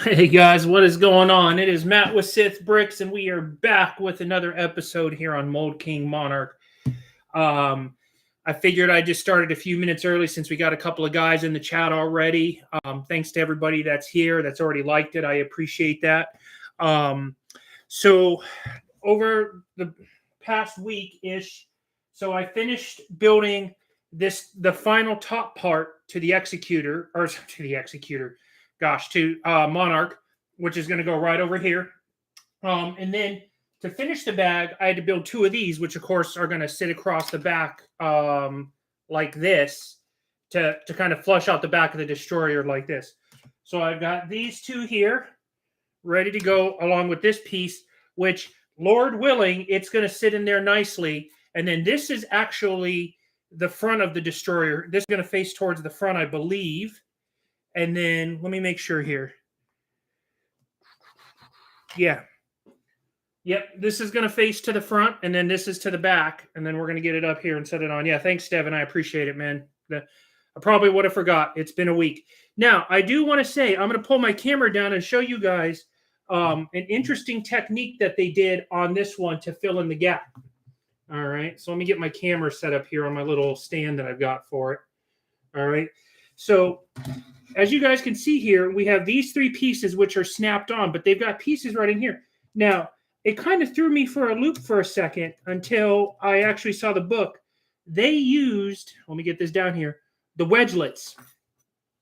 Hey guys, what is going on? It is Matt with Sith Bricks, and we are back with another episode here on Mould King Monarch. I figured I just started a few minutes early since we got a couple of guys in the chat already. Thanks to everybody that's here, that's already liked it. I appreciate that. So over the past week-ish, so I finished building the final top part to the executor, or to the executor, to Monarch, which is going to go right over here. And then to finish the bag, I had to build two of these, which of course are going to sit across the back like this to kind of flush out the back of the destroyer like this. So I've got these two here ready to go along with this piece, which, Lord willing, it's going to sit in there nicely. And then this is actually the front of the destroyer. This is going to face towards the front, I believe. And then let me make sure here. Yeah. Yep, this is going to face to the front, and then this is to the back, and then we're going to get it up here and set it on. Yeah, thanks, Devin. I appreciate it, man. I probably would have forgot. It's been a week. Now, I do want to say, I'm going to pull my camera down and show you guys an interesting technique that they did on this one to fill in the gap. All right, so let me get my camera set up here on my little stand that I've got for it. All right, so as you guys can see here, we have these three pieces which are snapped on, but they've got pieces right in here. Now, it kind of threw me for a loop for a second until I actually saw the book. They used, let me get this down here, the wedgelets.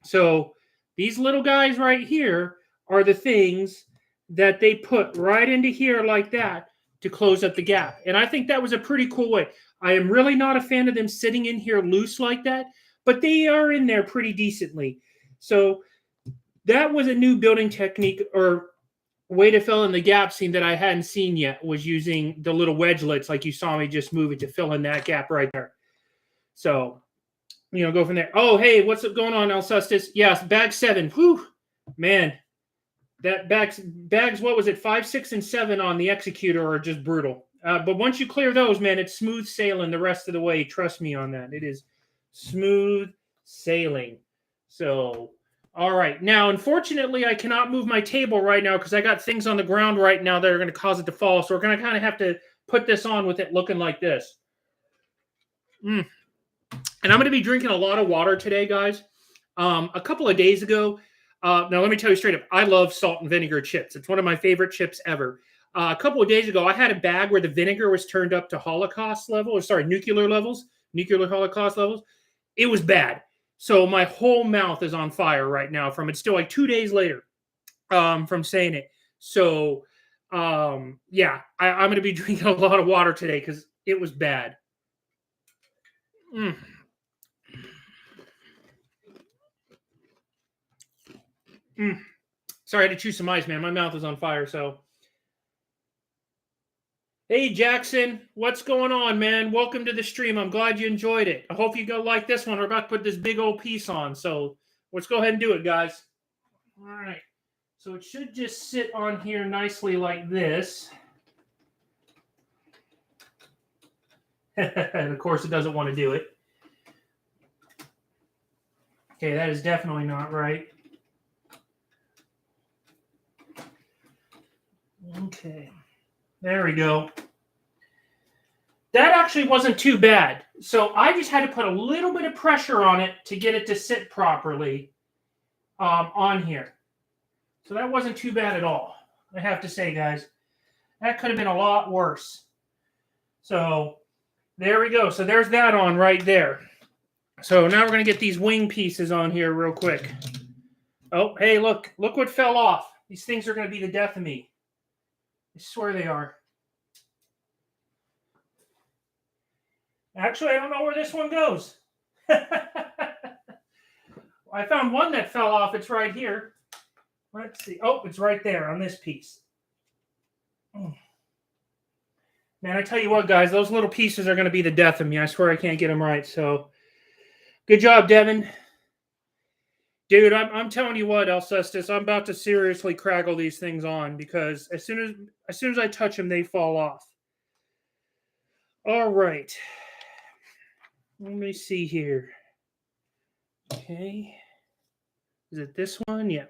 So these little guys right here are the things that they put right into here like that to close up the gap. And I think that was a pretty cool way. I am really not a fan of them sitting in here loose like that, but they are in there pretty decently. So that was a new building technique or way to fill in the gap seam that I hadn't seen yet, was using the little wedgelets like you saw me just move it to fill in that gap right there. So, go from there. Oh, hey, what's going on, Alcestis? Yes, bag 7. Whew, man. That bags, what was it, 5, 6, and 7 on the executor are just brutal. But once you clear those, man, it's smooth sailing the rest of the way. Trust me on that. It is smooth sailing. So, all right. Now, unfortunately, I cannot move my table right now because I got things on the ground right now that are going to cause it to fall. So we're going to kind of have to put this on with it looking like this. And I'm going to be drinking a lot of water today, guys. A couple of days ago, now let me tell you straight up, I love salt and vinegar chips. It's one of my favorite chips ever. A couple of days ago, I had a bag where the vinegar was turned up to nuclear Holocaust levels. It was bad. So my whole mouth is on fire right now from it's still like 2 days later from saying it. So, yeah, I'm going to be drinking a lot of water today because it was bad. Sorry, I had to chew some ice, man. My mouth is on fire, so. Hey, Jackson, what's going on, man? Welcome to the stream. I'm glad you enjoyed it. I hope you go like this one. We're about to put this big old piece on, so let's go ahead and do it, guys. All right. So it should just sit on here nicely like this. And, of course, it doesn't want to do it. Okay, that is definitely not right. Okay. There we go. That actually wasn't too bad. So I just had to put a little bit of pressure on it to get it to sit properly on here. So that wasn't too bad at all, I have to say, guys. That could have been a lot worse. So there we go. So there's that on right there. So now we're going to get these wing pieces on here real quick. Oh, hey, look what fell off. These things are going to be the death of me. I swear they are. Actually, I don't know where this one goes. I found one that fell off. It's right here. Let's see. Oh, it's right there on this piece. Man, I tell you what, guys, those little pieces are going to be the death of me. I swear I can't get them right. So, good job, Devin. Dude, I'm telling you what, Alcestis, I'm about to seriously craggle these things on because as soon as I touch them, they fall off. All right. Let me see here. Okay. Is it this one? Yeah.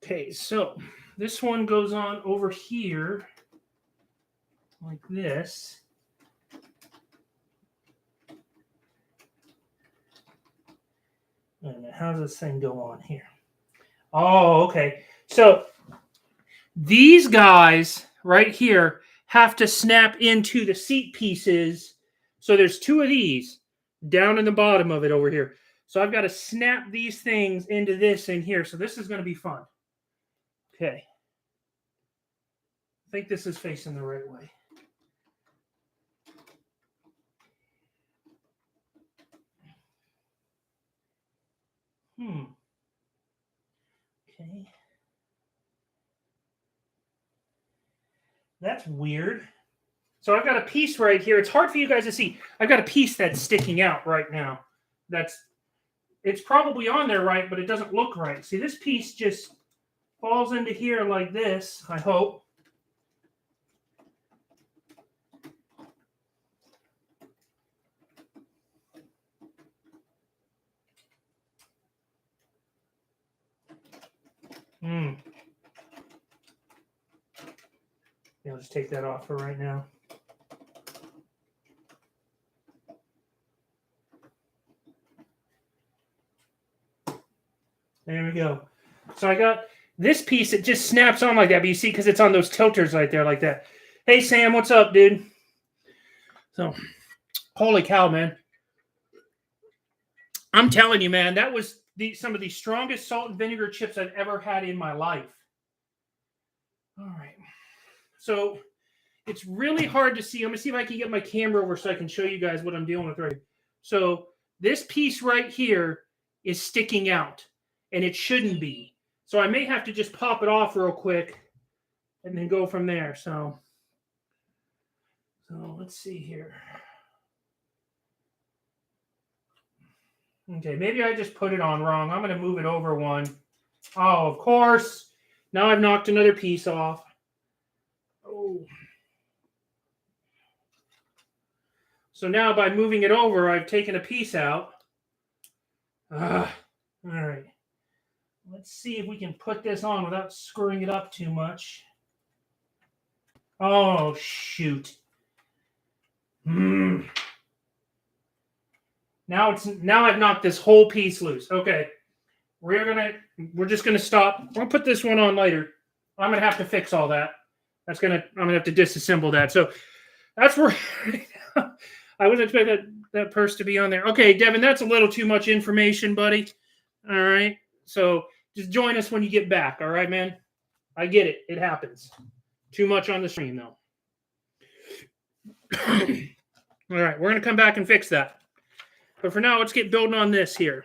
Okay, so this one goes on over here like this. And how does this thing go on here? Oh, okay. So these guys right here have to snap into the seat pieces. So there's two of these down in the bottom of it over here. So I've got to snap these things into this in here. So this is going to be fun. Okay. I think this is facing the right way. Okay. That's weird. So I've got a piece right here. It's hard for you guys to see. I've got a piece that's sticking out right now. It's probably on there right, but it doesn't look right. See, this piece just falls into here like this, I hope. Yeah, I'll just take that off for right now. There we go. So I got this piece, it just snaps on like that, but you see, because it's on those tilters right there like that. Hey, Sam, what's up, dude? So, holy cow, man. I'm telling you, man, that was some of the strongest salt and vinegar chips I've ever had in my life. All right. So, it's really hard to see. I'm going to see if I can get my camera over so I can show you guys what I'm dealing with right here. So, this piece right here is sticking out, and it shouldn't be. So, I may have to just pop it off real quick and then go from there. So let's see here. Okay, maybe I just put it on wrong. I'm going to move it over one. Oh, of course. Now I've knocked another piece off. Oh. So now by moving it over, I've taken a piece out. All right. Let's see if we can put this on without screwing it up too much. Oh, shoot. Now I've knocked this whole piece loose. Okay. We're just gonna stop. I'll put this one on later. I'm gonna have to fix all that. I'm gonna have to disassemble that. So that's where I wasn't expecting that purse to be on there. Okay, Devin, that's a little too much information, buddy. All right. So just join us when you get back. All right, man. I get it. It happens. Too much on the stream, though. All right, we're going to come back and fix that. But for now, let's get building on this here.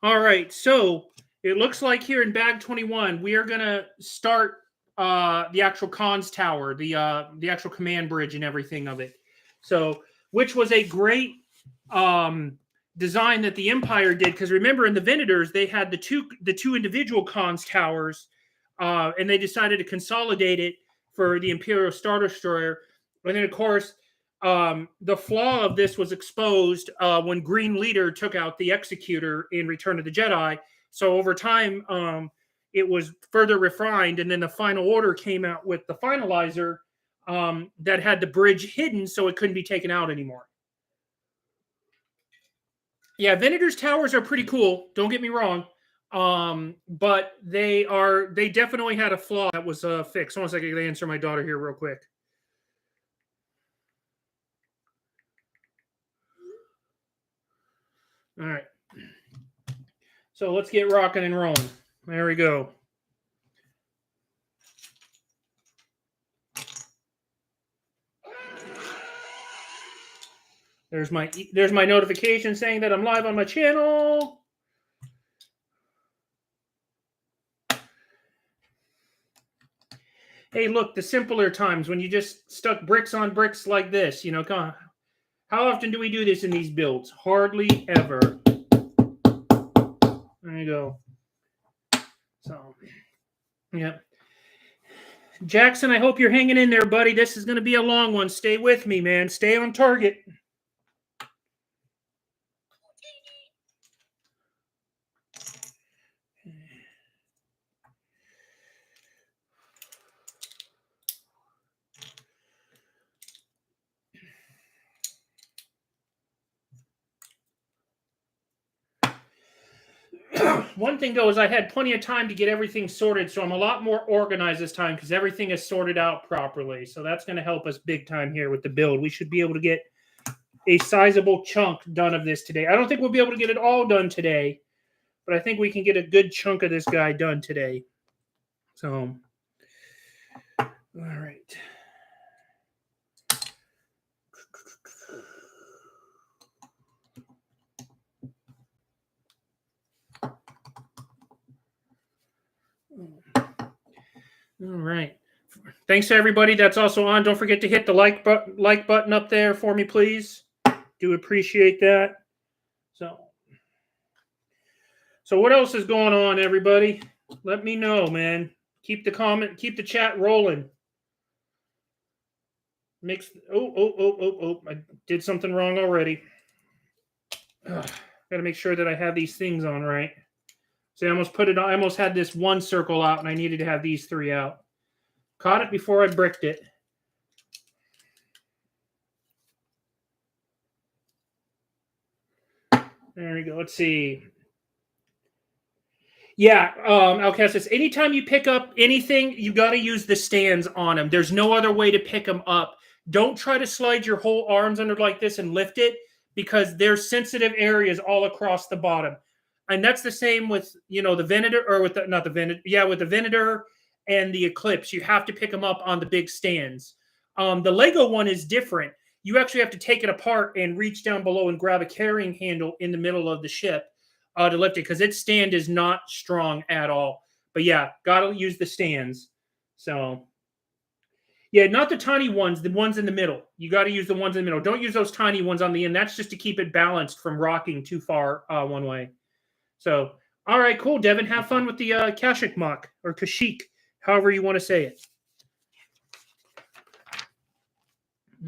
All right, so it looks like here in bag 21, we are going to start the actual comms tower, the actual command bridge and everything of it. So, which was a great design that the Empire did, because remember in the Venators they had the two individual comms towers, and they decided to consolidate it for the Imperial Star Destroyer. And then of course the flaw of this was exposed when Green Leader took out the Executor in Return of the Jedi. So over time it was further refined, and then the Final Order came out with the finalizer that had the bridge hidden so it couldn't be taken out anymore. Yeah, Venator's towers are pretty cool. Don't get me wrong. But they definitely had a flaw that was fixed. Hold on a second, I gotta answer my daughter here real quick. All right. So let's get rocking and rolling. There we go. There's my notification saying that I'm live on my channel. Hey, look, the simpler times when you just stuck bricks on bricks like this, come on. How often do we do this in these builds? Hardly ever. There you go. So, yeah. Jackson, I hope you're hanging in there, buddy. This is going to be a long one. Stay with me, man. Stay on target. One thing though is I had plenty of time to get everything sorted, so I'm a lot more organized this time because everything is sorted out properly. So that's going to help us big time here with the build. We should be able to get a sizable chunk done of this today. I don't think we'll be able to get it all done today, but I think we can get a good chunk of this guy done today. So, all right. All right. Thanks to everybody that's also on. Don't forget to hit the like button up there for me, please. Do appreciate that. So what else is going on, everybody? Let me know, man. Keep the chat rolling. I did something wrong already. Got to make sure that I have these things on right. See, I almost had this one circle out, and I needed to have these three out. Caught it before I bricked it. There we go. Let's see. Yeah, Alcassis, anytime you pick up anything, you got to use the stands on them. There's no other way to pick them up. Don't try to slide your whole arms under like this and lift it because there's sensitive areas all across the bottom. And that's the same with, the Venator, or with not the Venator. Yeah, with the Venator and the Eclipse. You have to pick them up on the big stands. The Lego one is different. You actually have to take it apart and reach down below and grab a carrying handle in the middle of the ship to lift it because its stand is not strong at all. But yeah, gotta use the stands. So yeah, not the tiny ones, the ones in the middle. You got to use the ones in the middle. Don't use those tiny ones on the end. That's just to keep it balanced from rocking too far one way. So, all right, cool, Devin. Have fun with the Kashyyyk Mach, or Kashyyyk, however you want to say it.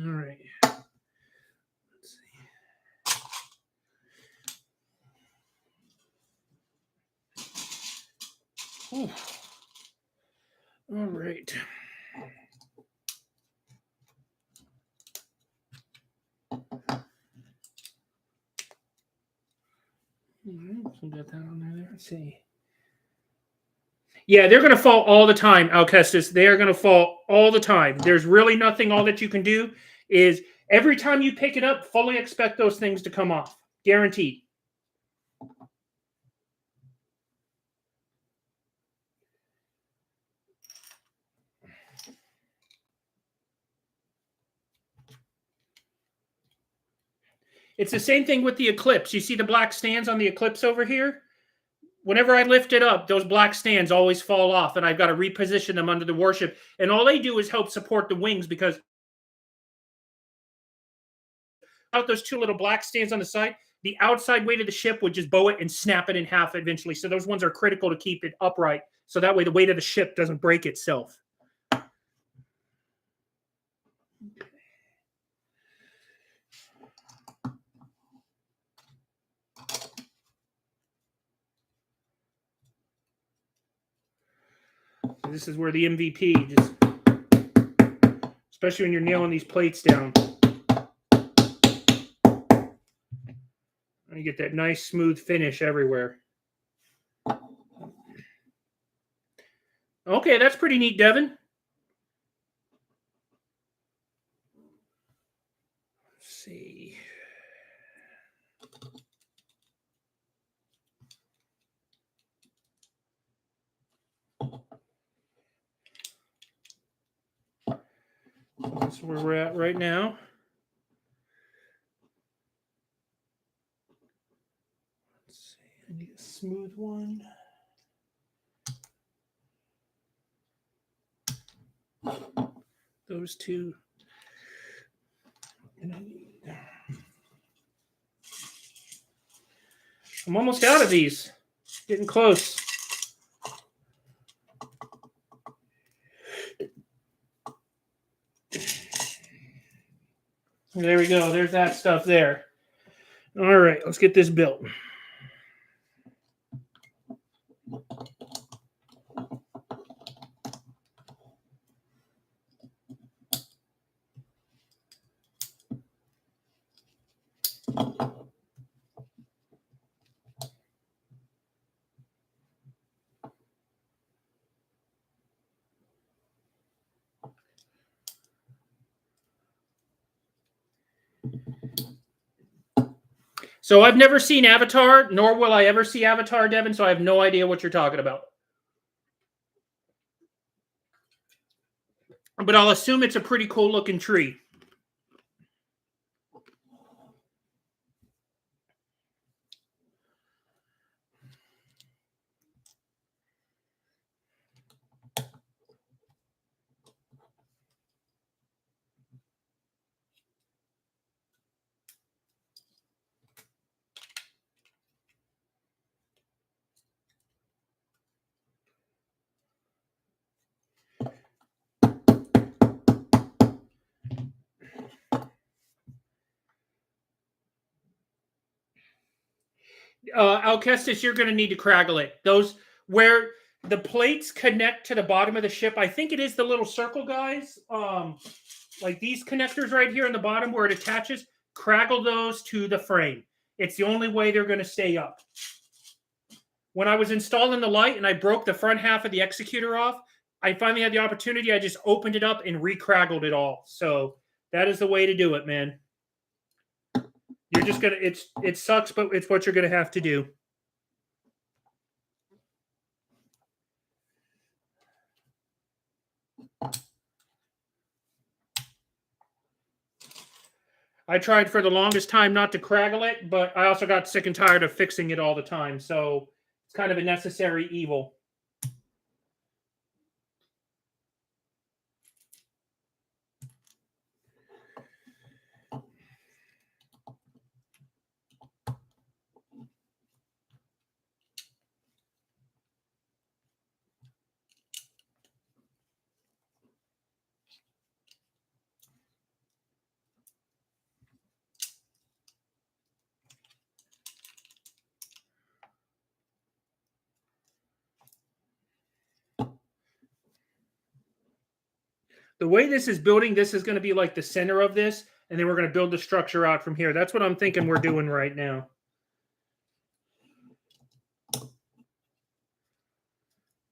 All right. Let's see. Ooh. All right. So get that on there. Let's see. Yeah, they're going to fall all the time, Alcestis. They are going to fall all the time. There's really nothing. All that you can do is every time you pick it up, fully expect those things to come off. Guaranteed. It's the same thing with the Eclipse. You see the black stands on the Eclipse over here? Whenever I lift it up, those black stands always fall off, and I've got to reposition them under the warship. And all they do is help support the wings because without those two little black stands on the side, the outside weight of the ship would just bow it and snap it in half eventually. So those ones are critical to keep it upright. So that way the weight of the ship doesn't break itself. So this is where the MVP just, especially when you're nailing these plates down. You get that nice smooth finish everywhere. Okay, that's pretty neat, Devin. Let's see. That's where we're at right now. Let's see. I need a smooth one. Those two. I'm almost out of these. Getting close. There we go. There's that stuff there. All right, let's get this built. So I've never seen Avatar, nor will I ever see Avatar, Devin, so I have no idea what you're talking about. But I'll assume it's a pretty cool looking tree. Alcestis, you're going to need to craggle it. Those where the plates connect to the bottom of the ship. I think it is the little circle guys. Like these connectors right here in the bottom where it attaches. Craggle those to the frame. It's the only way they're going to stay up. When I was installing the light and I broke the front half of the executor off, I finally had the opportunity. I just opened it up and recraggled it all. So that is the way to do it, man. You're just gonna. It sucks, but it's what you're gonna have to do. I tried for the longest time not to craggle it, but I also got sick and tired of fixing it all the time. So it's kind of a necessary evil. The way this is building, this is going to be like the center of this, and then we're going to build the structure out from here. That's what I'm thinking we're doing right now. But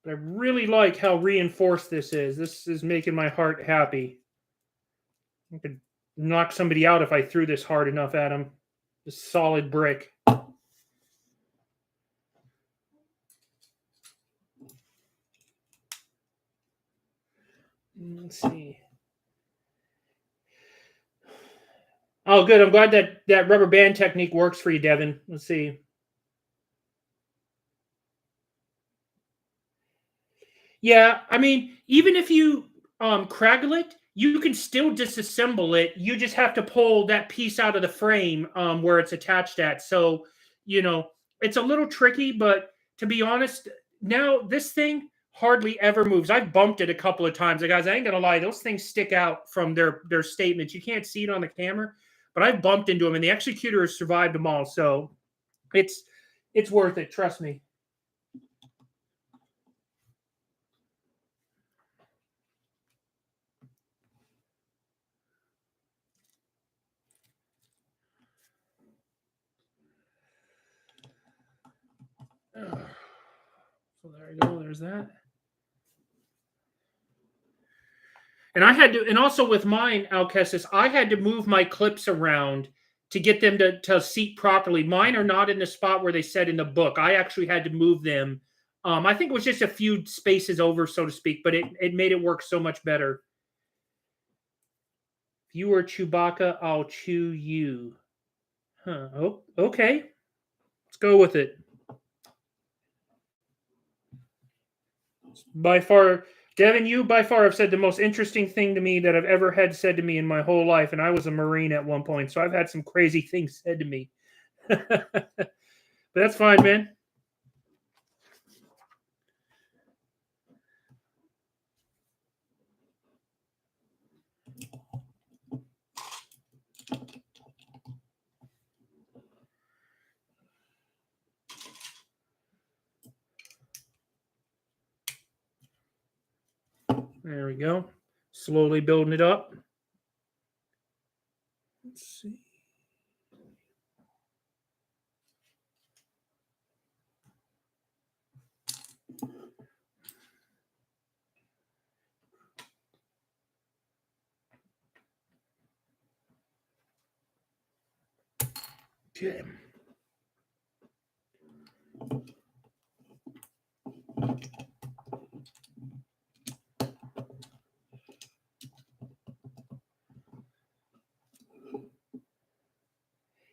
I really like how reinforced this is. This is making my heart happy. I could knock somebody out if I threw this hard enough at him. This solid brick. Let's see. Oh, good. I'm glad that rubber band technique works for you, Devin. Let's see. Yeah, I mean, even if you craggle it, you can still disassemble it. You just have to pull that piece out of the frame where it's attached at. So, it's a little tricky, but to be honest, now this thing hardly ever moves. I've bumped it a couple of times. Guys, I ain't gonna lie, those things stick out from their statements. You can't see it on the camera, but I've bumped into them, and the executor has survived them all. So it's worth it. Trust me. So there you go. There's that. And I had to, and also with mine, Alcestis, I had to move my clips around to get them to seat properly. Mine are not in the spot where they said in the book. I actually had to move them. I think it was just a few spaces over, so to speak, but it made it work so much better. If you were Chewbacca, I'll chew you. Huh. Oh, okay. Let's go with it. By far, Devin, you by far have said the most interesting thing to me that I've ever had said to me in my whole life. And I was a Marine at one point, so I've had some crazy things said to me. But that's fine, man. There we go. Slowly building it up. Let's see. Okay.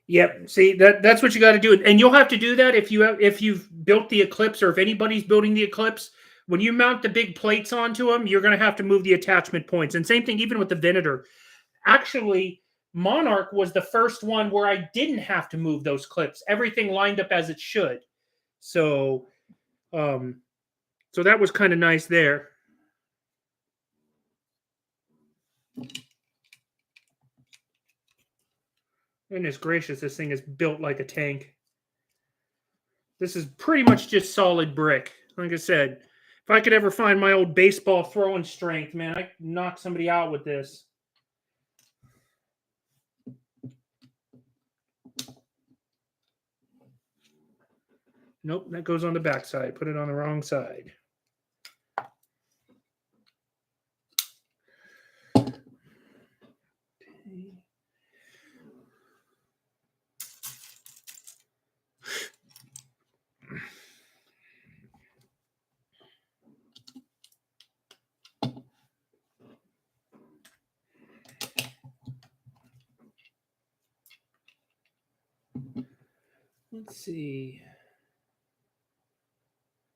Yep. See, that's what you got to do, and you'll have to do that if you've built the Eclipse, or if anybody's building the Eclipse. When you mount the big plates onto them, you're going to have to move the attachment points. And same thing even with the Venator. Actually, Monarch was the first one where I didn't have to move those clips. Everything lined up as it should. So, so that was kind of nice there. Goodness gracious, this thing is built like a tank. This is pretty much just solid brick. Like I said, if I could ever find my old baseball throwing strength, man, I could knock somebody out with this. Nope, that goes on the back side. Put it on the wrong side. Let's see.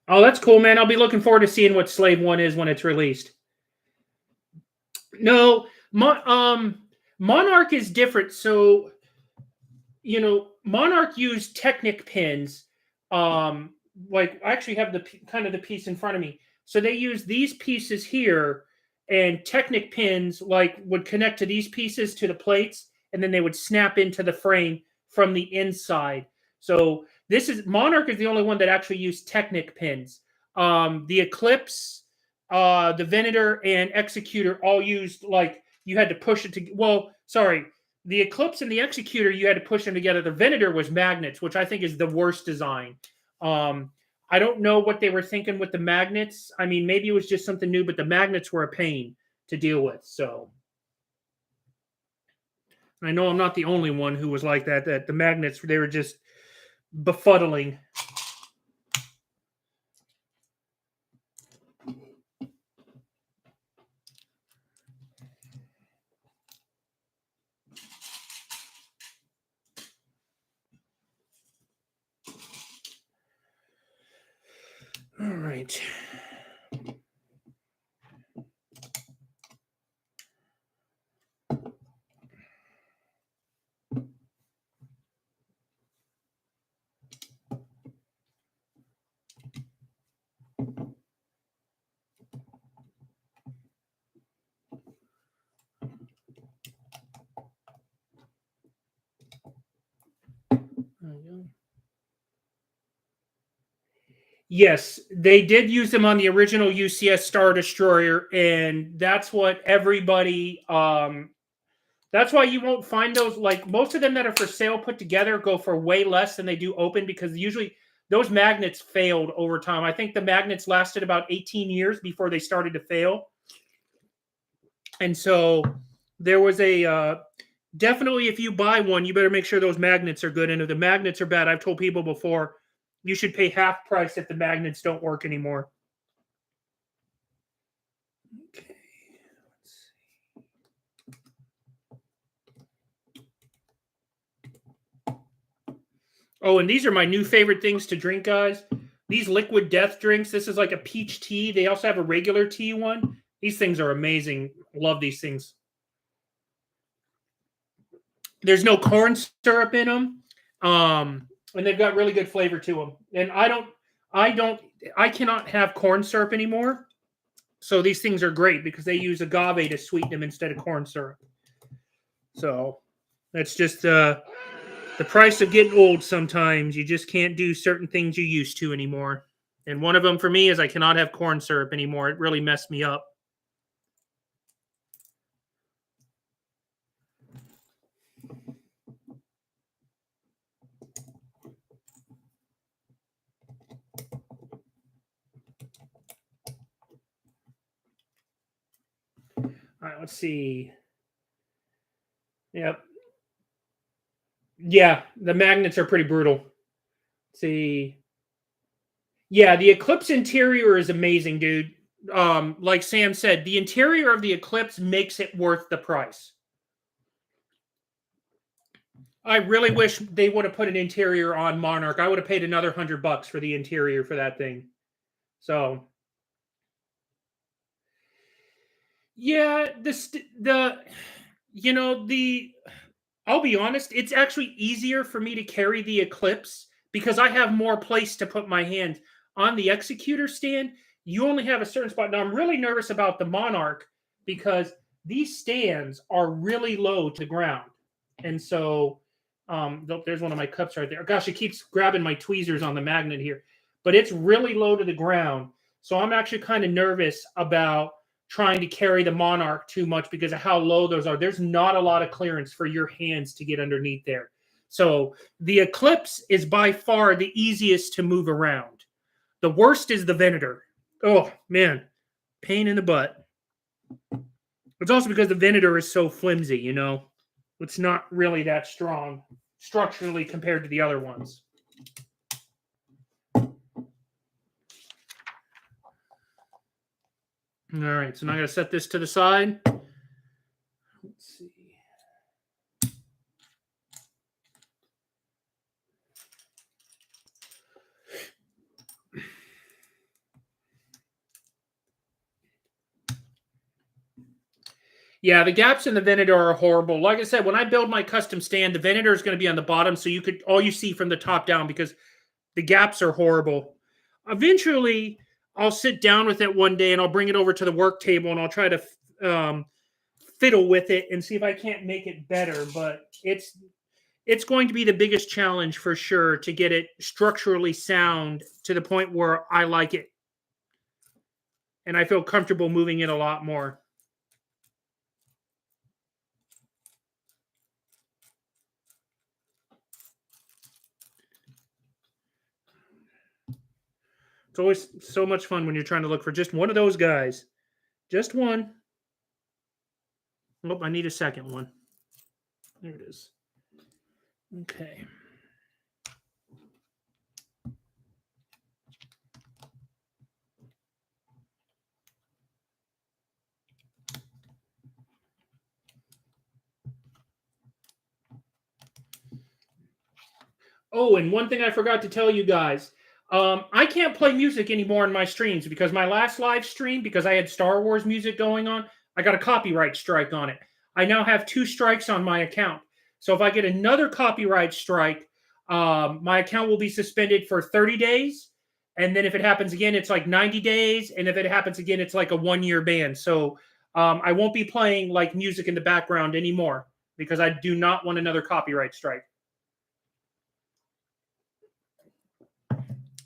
Oh, that's cool, man. I'll be looking forward to seeing what Slave 1 is when it's released. No, Monarch is different. So, Monarch used Technic pins. Like I actually have the piece in front of me. So they use these pieces here, and Technic pins would connect to these pieces to the plates, and then they would snap into the frame from the inside. So Monarch is the only one that actually used Technic pins. The Eclipse, the Venator, and Executor all used you had to push it to. Well, sorry, the Eclipse and the Executor you had to push them together. The Venator was magnets, which I think is the worst design. I don't know what they were thinking with the magnets. I mean, maybe it was just something new, but the magnets were a pain to deal with. So I know I'm not the only one who was like that. That the magnets, they were just befuddling. All right. Yes, they did use them on the original UCS Star Destroyer, and that's what everybody. That's why you won't find those. Like most of them that are for sale put together go for way less than they do open, because usually those magnets failed over time. I think the magnets lasted about 18 years before they started to fail, and so there was a. Definitely, if you buy one, you better make sure those magnets are good. And if the magnets are bad, I've told people before, you should pay half price if the magnets don't work anymore. Okay, let's see. Oh, and these are my new favorite things to drink, guys. These liquid death drinks. This is like a peach tea. They also have a regular tea one. These things are amazing. Love these things. There's no corn syrup in them, and they've got really good flavor to them. And I cannot have corn syrup anymore. So these things are great because they use agave to sweeten them instead of corn syrup. So that's just the price of getting old sometimes. You just can't do certain things you used to anymore. And one of them for me is I cannot have corn syrup anymore. It really messed me up. All right, let's see. Yep. Yeah, the magnets are pretty brutal. Let's see. Yeah, the Eclipse interior is amazing, dude. Like Sam said, the interior of the Eclipse makes it worth the price. I really wish they would have put an interior on Monarch. I would have paid another $100 for the interior for that thing. So yeah, the I'll be honest, it's actually easier for me to carry the Eclipse because I have more place to put my hand on the executor stand. You only have a certain spot. Now I'm really nervous about the Monarch because these stands are really low to the ground, and so there's one of my cups right there. Gosh, it keeps grabbing my tweezers on the magnet here, but it's really low to the ground. So I'm actually kind of nervous about trying to carry the Monarch too much because of how low those are. There's not a lot of clearance for your hands to get underneath there. So the Eclipse is by far the easiest to move around. The worst is the Venator. Oh, man. Pain in the butt. It's also because the Venator is so flimsy, you know? It's not really that strong structurally compared to the other ones. All right, so now I got to set this to the side. Let's see. Yeah, the gaps in the Venator are horrible. Like I said, when I build my custom stand, the Venator is going to be on the bottom, so all you see from the top down because the gaps are horrible. Eventually, I'll sit down with it one day and I'll bring it over to the work table and I'll try to fiddle with it and see if I can't make it better. But it's going to be the biggest challenge for sure to get it structurally sound to the point where I like it and I feel comfortable moving it a lot more. It's always so much fun when you're trying to look for just one of those guys. Just one. Oh, I need a second one. There it is. Okay. Oh, and one thing I forgot to tell you guys. I can't play music anymore in my streams because my last live stream, because I had Star Wars music going on, I got a copyright strike on it. I now have 2 strikes on my account. So if I get another copyright strike, my account will be suspended for 30 days. And then if it happens again, it's like 90 days. And if it happens again, it's like a 1-year ban. So I won't be playing like music in the background anymore because I do not want another copyright strike.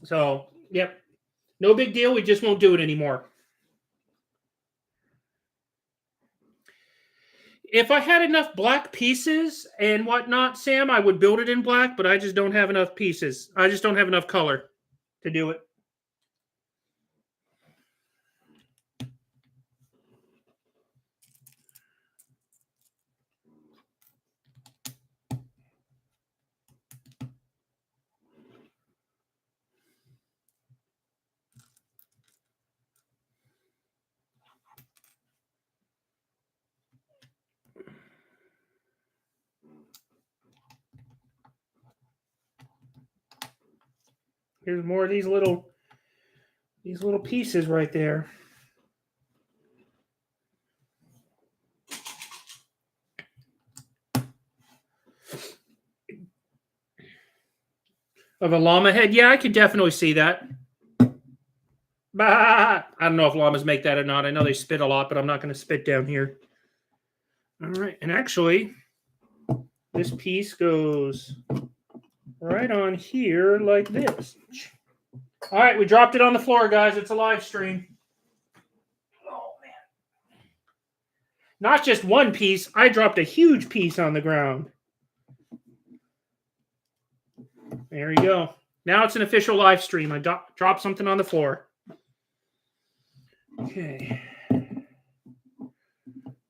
So, yep. No big deal. We just won't do it anymore. If I had enough black pieces and whatnot, Sam, I would build it in black, but I just don't have enough pieces. I just don't have enough color to do it. Here's more of these little pieces right there. Of a llama head? Yeah, I could definitely see that. Bah! I don't know if llamas make that or not. I know they spit a lot, but I'm not going to spit down here. All right. And actually, this piece goes right on here like this. All right. We dropped it on the floor, guys. It's a live stream. Oh, man. Not just one piece. I dropped a huge piece on the ground. There you go. Now it's an official live stream. I dropped something on the floor. Okay.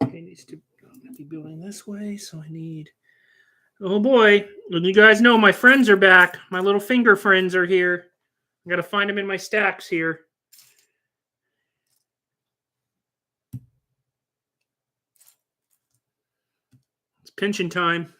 Okay, needs to be building this way, so I need Oh boy. You guys know my friends are back. My little finger friends are here. I gotta find them in my stacks here. It's pinching time.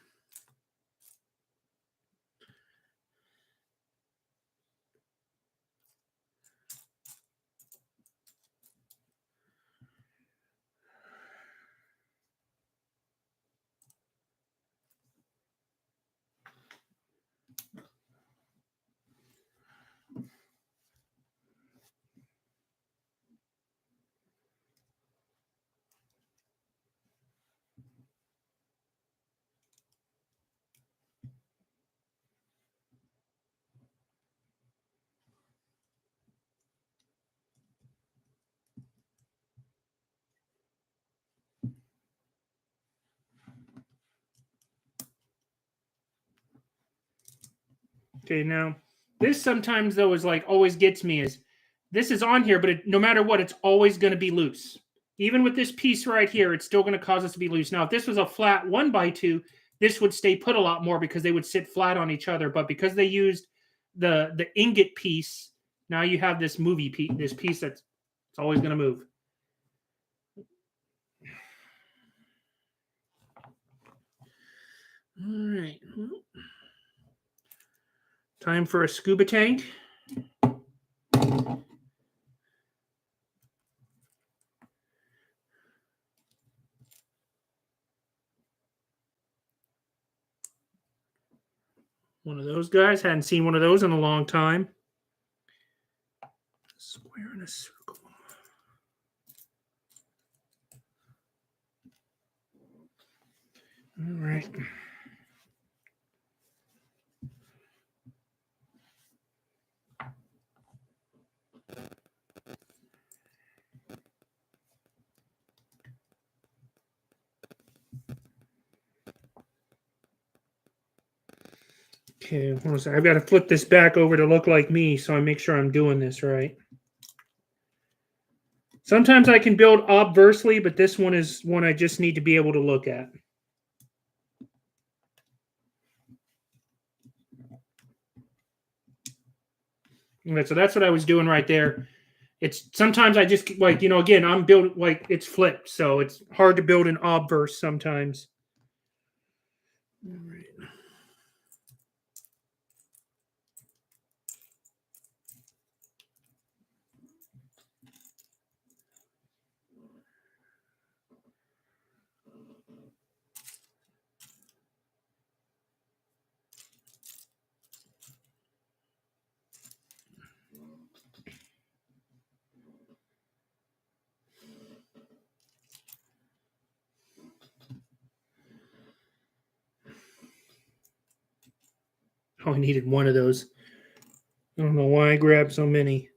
Okay, now this sometimes though is like always gets me is this is on here, but no matter what, it's always going to be loose. Even with this piece right here, it's still going to cause us to be loose. Now, if this was a flat 1x2, this would stay put a lot more because they would sit flat on each other. But because they used the ingot piece, now you have this movie piece, this piece that's it's always going to move. All right. Time for a scuba tank. One of those guys. Hadn't seen one of those in a long time. Square and a circle. All right. Okay, hold on a second. I've got to flip this back over to look like me so I make sure I'm doing this right. Sometimes I can build obversely, but this one is one I just need to be able to look at. Okay, so that's what I was doing right there. It's sometimes I just like, again, I'm building like it's flipped, so it's hard to build an obverse sometimes. All right. Oh, I needed one of those. I don't know why I grabbed so many.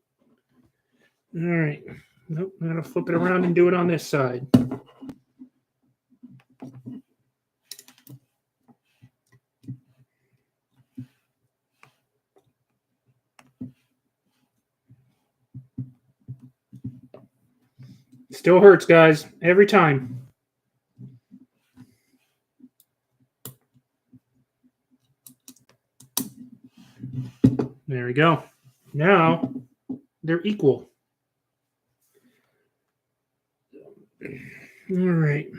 All right. Nope, I'm going to flip it around and do it on this side. Still hurts, guys, every time. There we go. Now they're equal. All right.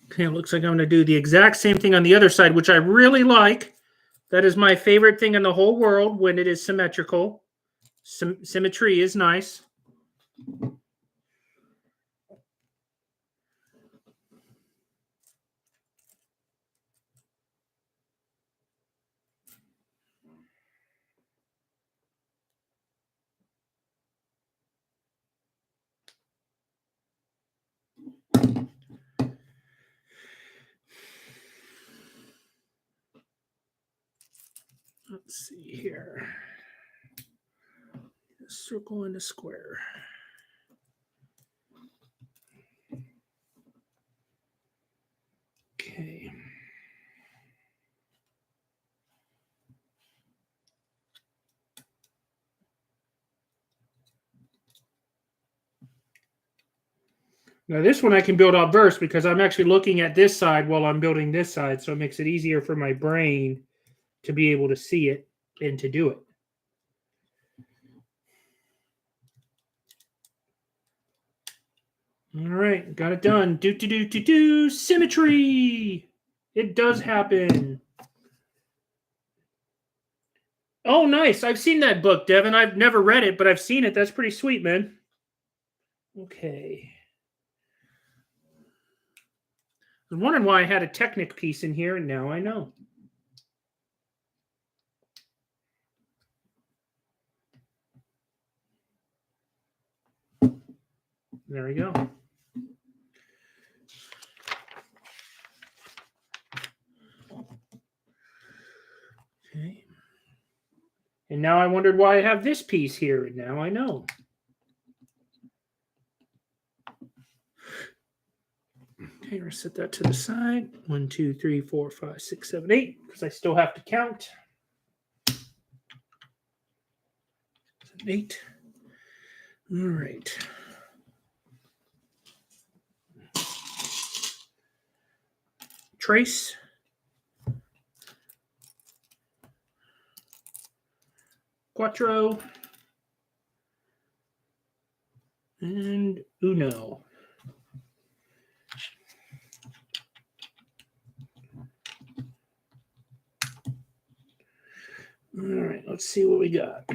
Okay, it looks like I'm going to do the exact same thing on the other side, which I really like. That is my favorite thing in the whole world when it is symmetrical. Symmetry is nice. Let's see here. A circle and a square. Okay. Now this one I can build obverse because I'm actually looking at this side while I'm building this side, so it makes it easier for my brain to be able to see it and to do it. All right, got it done. Symmetry. It does happen. Oh, nice. I've seen that book, Devin. I've never read it, but I've seen it. That's pretty sweet, man. Okay. I was wondering why I had a Technic piece in here, and now I know. There we go. Okay. And now I wondered why I have this piece here, and now I know. Okay, we're going to set that to the side. 1, 2, 3, 4, 5, 6, 7, 8, because I still have to count. 8. All right. Trace. Quattro. And Uno. All right, let's see what we got.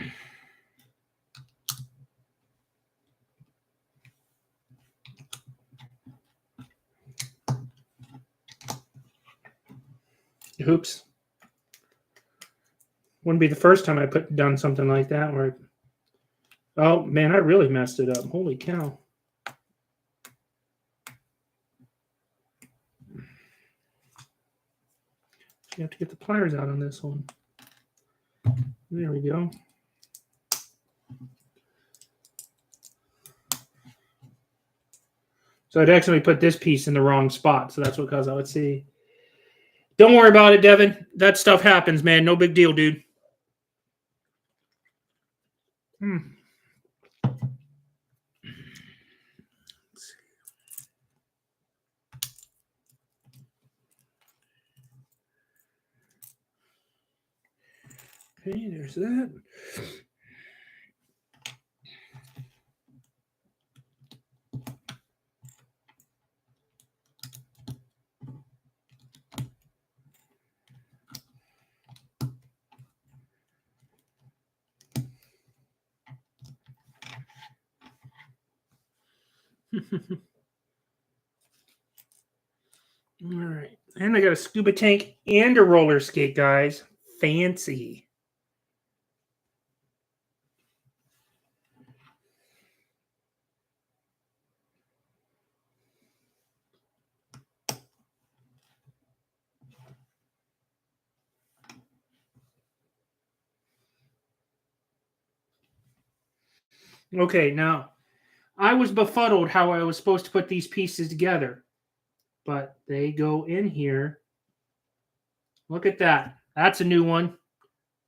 Oops. Wouldn't be the first time I done something like that. Where, oh man, I really messed it up. Holy cow! You have to get the pliers out on this one. There we go. So I'd actually put this piece in the wrong spot. So that's what caused I would see. Don't worry about it, Devin. That stuff happens, man. No big deal, dude. Okay, there's that. All right. And I got a scuba tank and a roller skate, guys. Fancy. Okay, now I was befuddled how I was supposed to put these pieces together, but they go in here. Look at that. That's a new one.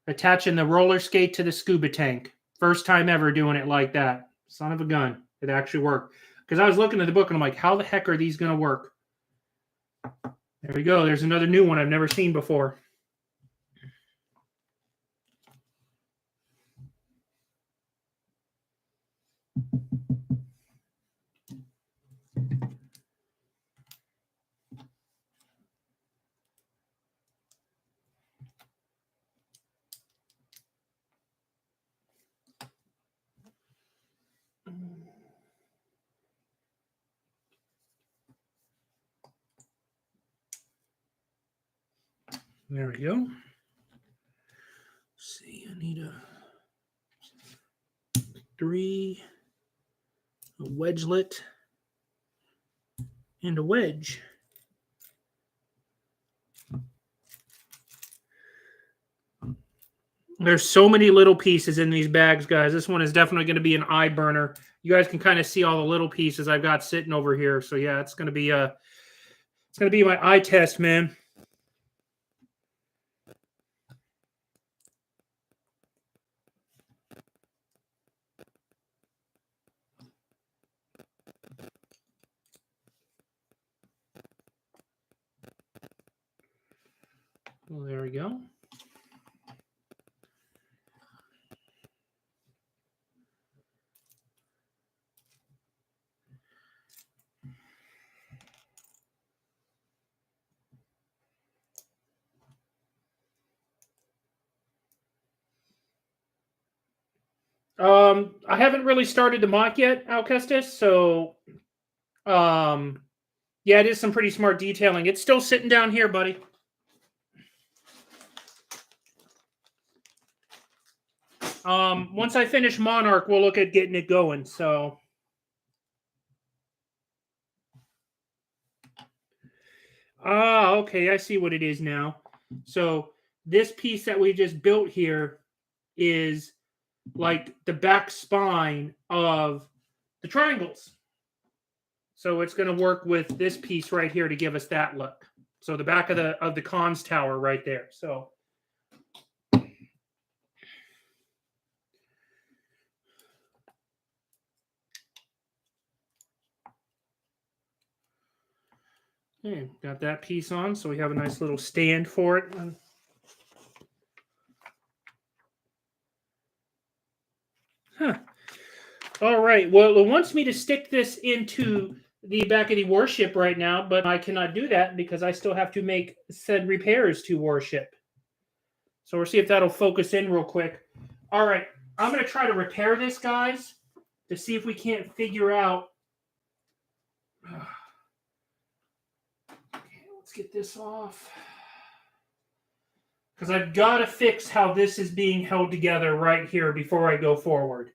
Attaching the roller skate to the scuba tank. First time ever doing it like that. Son of a gun. It actually worked. Because I was looking at the book and I'm like, how the heck are these going to work? There we go. There's another new one I've never seen before. There we go. Let's see, I need a 3, a wedgelet, and a wedge. There's so many little pieces in these bags, guys. This one is definitely going to be an eye burner. You guys can kind of see all the little pieces I've got sitting over here. So yeah, it's going to be my eye test, man. Well, there we go. I haven't really started the mock yet, Alcestis, so yeah, it is some pretty smart detailing. It's still sitting down here, buddy. Once I finish Monarch, we'll look at getting it going. So, okay, I see what it is now. So this piece that we just built here is like the back spine of the triangles. So it's going to work with this piece right here to give us that look. So the back of the cons tower right there. So. Okay, got that piece on, so we have a nice little stand for it. Huh. All right. Well, it wants me to stick this into the back of the warship right now, but I cannot do that because I still have to make said repairs to warship. So we'll see if that'll focus in real quick. All right. I'm going to try to repair this, guys, to see if we can't figure out. Okay, let's get this off. Because I've got to fix how this is being held together right here before I go forward.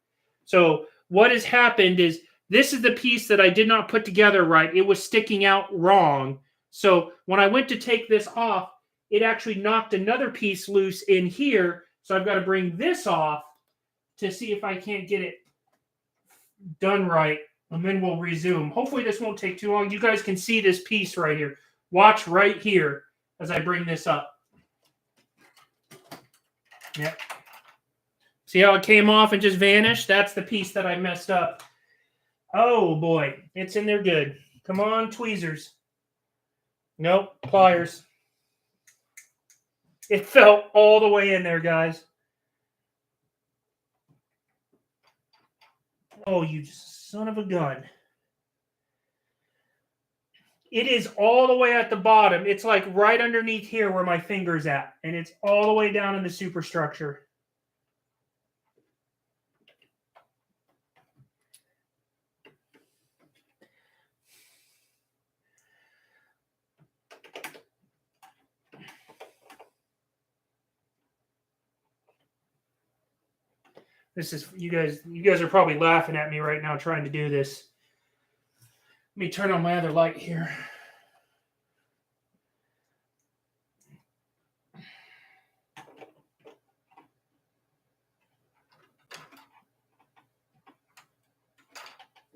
So what has happened is this is the piece that I did not put together right. It was sticking out wrong. So when I went to take this off, it actually knocked another piece loose in here. So I've got to bring this off to see if I can't get it done right. And then we'll resume. Hopefully this won't take too long. You guys can see this piece right here. Watch right here as I bring this up. Yep. See how it came off and just vanished? That's the piece that I messed up. Oh, boy. It's in there good. Come on, tweezers. Nope, pliers. It fell all the way in there, guys. Oh, you son of a gun. It is all the way at the bottom. It's like right underneath here where my finger's at. And it's all the way down in the superstructure. This is you guys are probably laughing at me right now trying to do this. Let me turn on my other light here.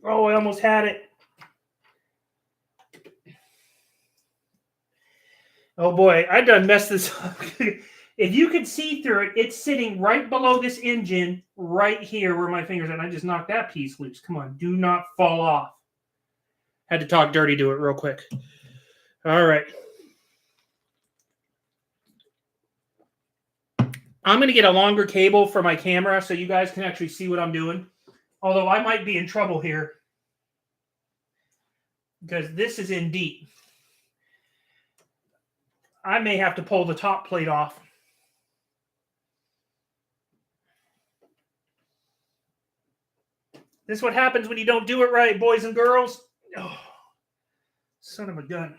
Oh, I almost had it. Oh boy, I done messed this up. If you could see through it, it's sitting right below this engine, right here where my fingers are. And I just knocked that piece loose. Come on, do not fall off. Had to talk dirty to it real quick. All right. I'm going to get a longer cable for my camera so you guys can actually see what I'm doing. Although I might be in trouble here because this is in deep. I may have to pull the top plate off. This is what happens when you don't do it right, boys and girls. Oh, son of a gun.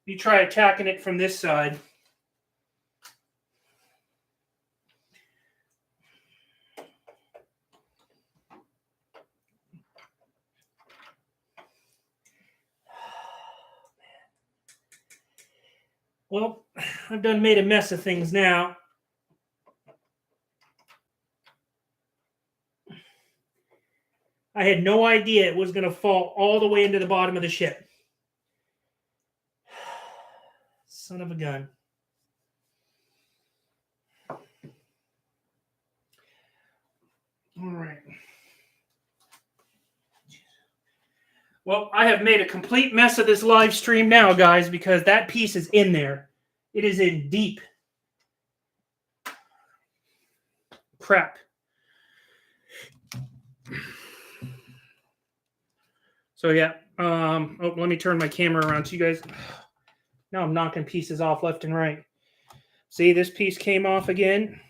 You try attacking it from this side. Well, I've done made a mess of things now. I had no idea it was going to fall all the way into the bottom of the ship. Son of a gun. All right. Well, I have made a complete mess of this live stream now, guys, because that piece is in there. It is in deep crap. So yeah, let me turn my camera around so you guys. Now I'm knocking pieces off left and right. See, this piece came off again.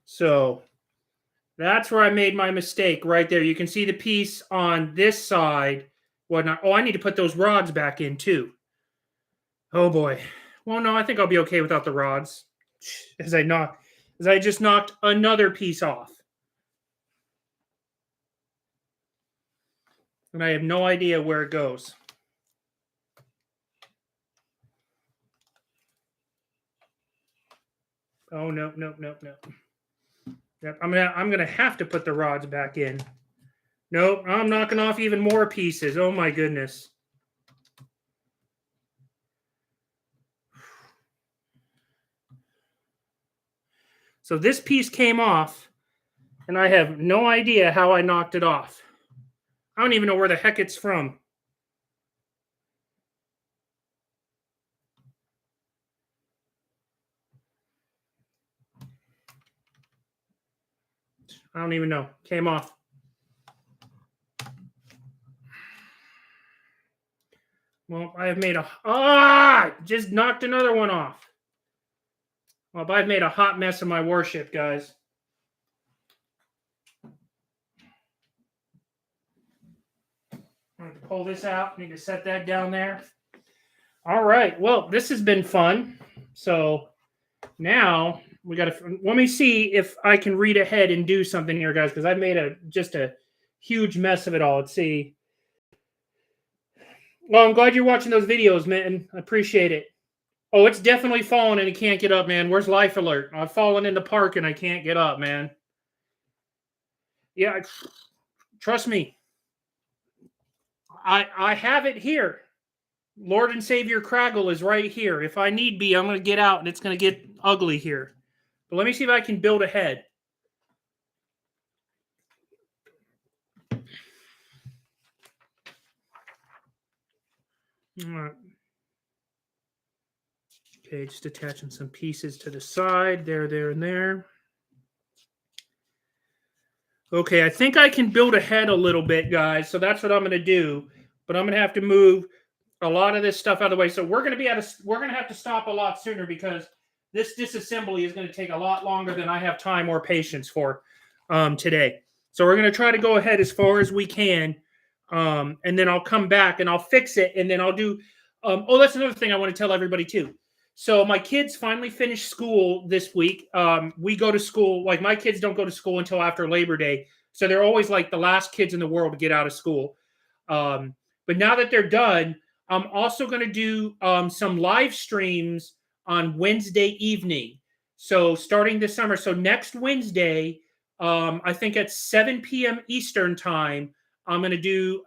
So that's where I made my mistake right there. You can see the piece on this side. Whatnot. Oh, I need to put those rods back in too. Oh boy. Well, no, I think I'll be okay without the rods. As I just knocked another piece off. And I have no idea where it goes. Oh no. Yep, I'm gonna have to put the rods back in. Nope, I'm knocking off even more pieces. Oh my goodness. So this piece came off, and I have no idea how I knocked it off. I don't even know where the heck it's from. I don't even know. Came off. Well, I have made just knocked another one off. Well, I've made a hot mess of my worship, guys. I'm going to pull this out. Need to set that down there. All right. Well, this has been fun. So now we got to let me see if I can read ahead and do something here, guys, because I've made just a huge mess of it all. Let's see. Well, I'm glad you're watching those videos, man. I appreciate it. Oh, it's definitely fallen and it can't get up, man. Where's Life Alert? I've fallen in the park and I can't get up, man. Yeah, trust me. I have it here. Lord and Savior Craggle is right here. If I need be, I'm going to get out and it's going to get ugly here. But let me see if I can build ahead. All right. Okay, just attaching some pieces to the side. There, and there. Okay, I think I can build ahead a little bit, guys. So that's what I'm going to do. But I'm going to have to move a lot of this stuff out of the way. So we're going to have to stop a lot sooner because this disassembly is going to take a lot longer than I have time or patience for today. So we're going to try to go ahead as far as we can. And then I'll come back and I'll fix it. And then I'll do. That's another thing I want to tell everybody too. So my kids finally finished school this week. We go to school, like my kids don't go to school until after Labor Day. So they're always like the last kids in the world to get out of school. But now that they're done, I'm also going to do some live streams on Wednesday evening. So starting this summer. So next Wednesday, I think at 7 p.m. Eastern time, I'm going to do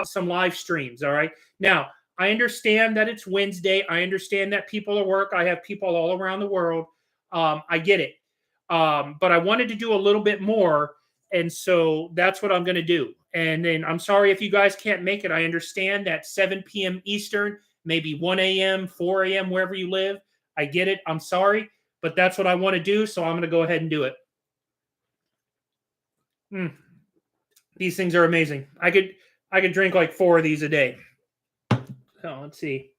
some live streams. All right. Now, I understand that it's Wednesday. I understand that people are work. I have people all around the world. I get it. But I wanted to do a little bit more. And so that's what I'm going to do. And then I'm sorry if you guys can't make it. I understand that 7 p.m. Eastern, maybe 1 a.m., 4 a.m., wherever you live. I get it. I'm sorry. But that's what I want to do. So I'm going to go ahead and do it. These things are amazing. I could drink like 4 of these a day. So let's see.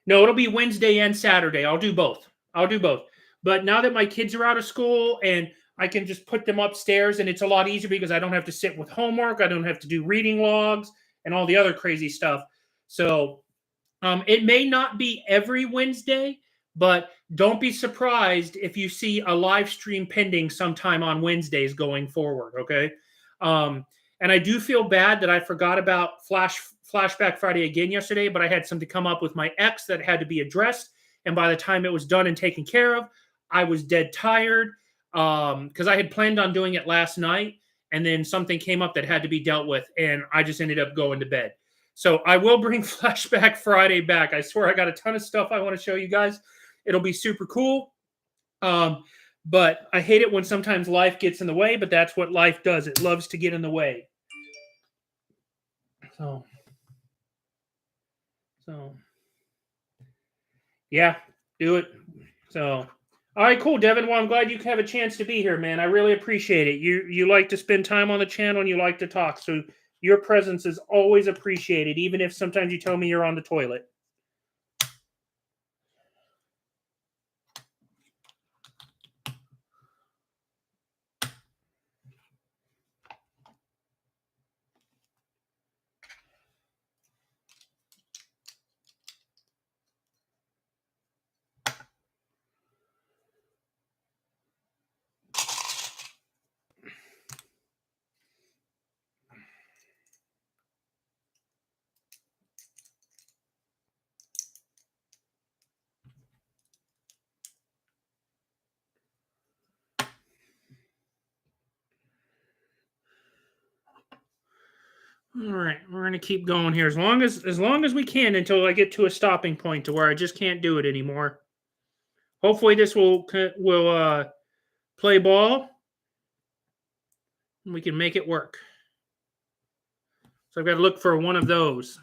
No, it'll be Wednesday and Saturday. I'll do both. But now that my kids are out of school and I can just put them upstairs and it's a lot easier because I don't have to sit with homework. I don't have to do reading logs and all the other crazy stuff. So it may not be every Wednesday, but don't be surprised if you see a live stream pending sometime on Wednesdays going forward, okay? And I do feel bad that I forgot about Flashback Friday again yesterday, but I had something come up with my ex that had to be addressed. And by the time it was done and taken care of, I was dead tired because I had planned on doing it last night. And then something came up that had to be dealt with. And I just ended up going to bed. So I will bring Flashback Friday back. I swear I got a ton of stuff I want to show you guys. It'll be super cool. But I hate it when sometimes life gets in the way, but that's what life does. It loves to get in the way. So So, yeah, do it. So, all right, cool, Devin. Well, I'm glad you have a chance to be here, man. I really appreciate it. You like to spend time on the channel and you like to talk. So your presence is always appreciated, even if sometimes you tell me you're on the toilet. All right, we're gonna keep going here as long as we can until I get to a stopping point to where I just can't do it anymore. Hopefully, this will play ball and we can make it work. So I've got to look for one of those.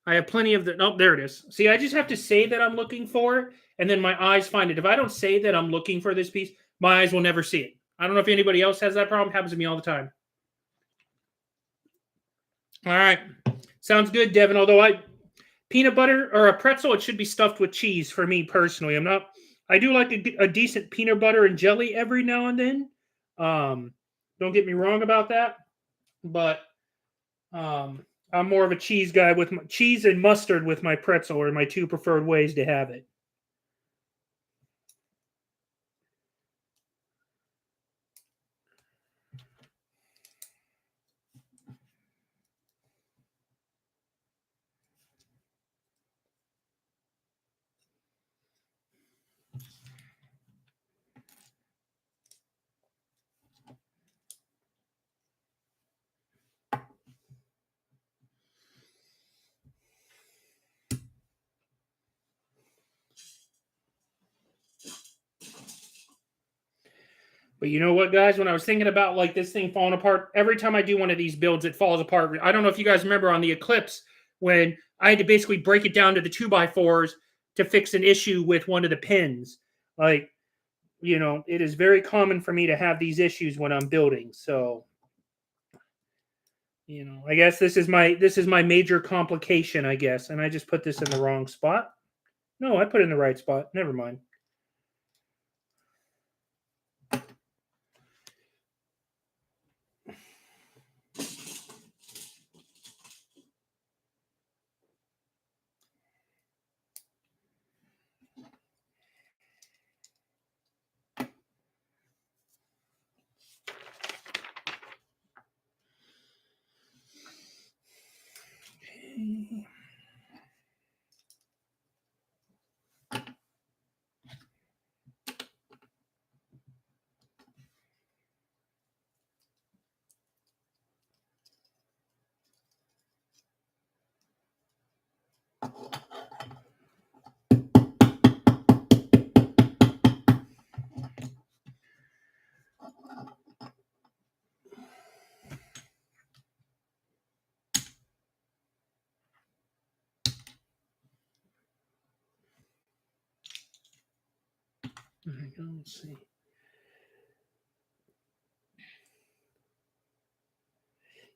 I have plenty of the. Oh, there it is. See, I just have to say that I'm looking for it, and then my eyes find it. If I don't say that I'm looking for this piece, my eyes will never see it. I don't know if anybody else has that problem. It happens to me all the time. All right. Sounds good, Devin. Although peanut butter or a pretzel, it should be stuffed with cheese for me personally. I do like a decent peanut butter and jelly every now and then. Don't get me wrong about that, but I'm more of a cheese guy with my cheese and mustard with my pretzel are my two preferred ways to have it. But you know what, guys? When I was thinking about like this thing falling apart, every time I do one of these builds, it falls apart. I don't know if you guys remember on the Eclipse when I had to basically break it down to the 2x4s to fix an issue with one of the pins. Like, it is very common for me to have these issues when I'm building. So, I guess this is my major complication, I guess. And I just put this in the wrong spot. No, I put it in the right spot. Never mind. Okay. Let's see.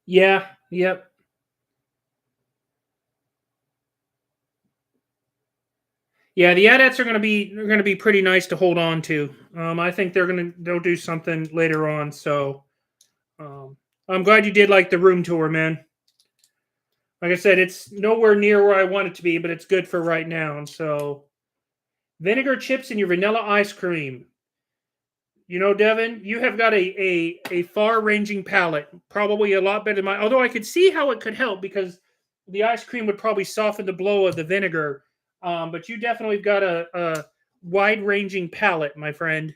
Yeah. Yep. Yeah, the AT-ATs are going to be pretty nice to hold on to. I think they'll do something later on. So I'm glad you did like the room tour, man. Like I said, it's nowhere near where I want it to be, but it's good for right now. And so vinegar chips in your vanilla ice cream. Devin, you have got a far-ranging palate, probably a lot better than mine. Although I could see how it could help because the ice cream would probably soften the blow of the vinegar. But you definitely got a wide-ranging palate, my friend.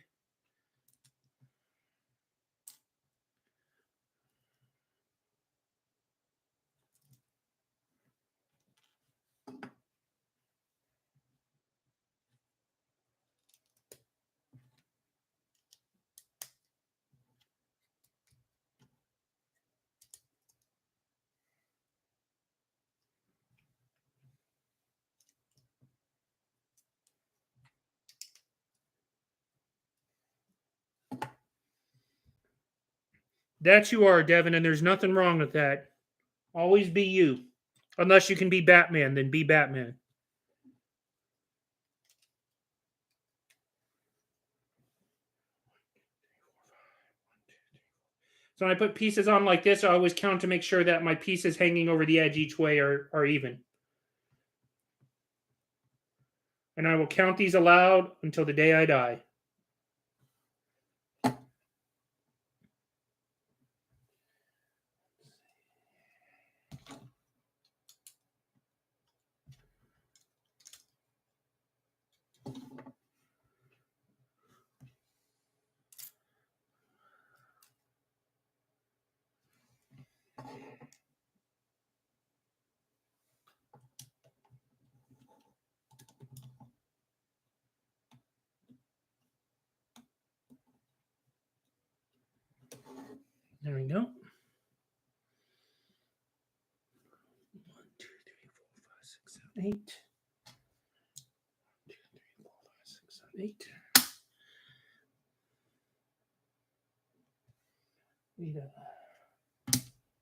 That you are, Devin, and there's nothing wrong with that. Always be you. Unless you can be Batman, then be Batman. So when I put pieces on like this, I always count to make sure that my pieces hanging over the edge each way are even. And I will count these aloud until the day I die. There we go. 1, 2, 3, 4, 5, 6, 7, 8. 1, 2, 3, 4, 5, 6, 7, 8. Need a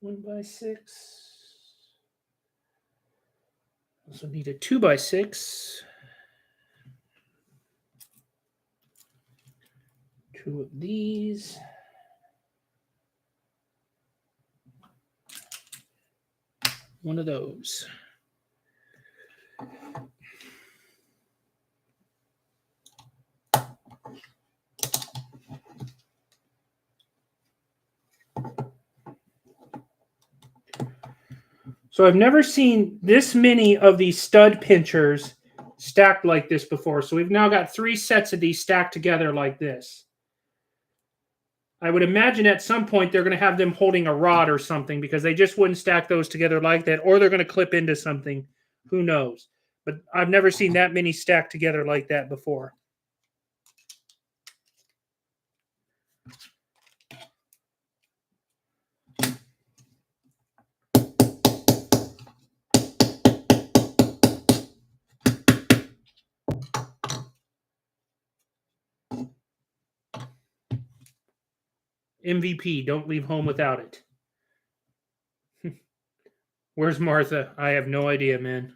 1x6. Also need a 2x6. 2 of these. One of those. So I've never seen this many of these stud pinchers stacked like this before. So we've now got 3 sets of these stacked together like this. I would imagine at some point they're going to have them holding a rod or something, because they just wouldn't stack those together like that, or they're going to clip into something. Who knows? But I've never seen that many stacked together like that before. MVP, don't leave home without it. Where's Martha? I have no idea, man.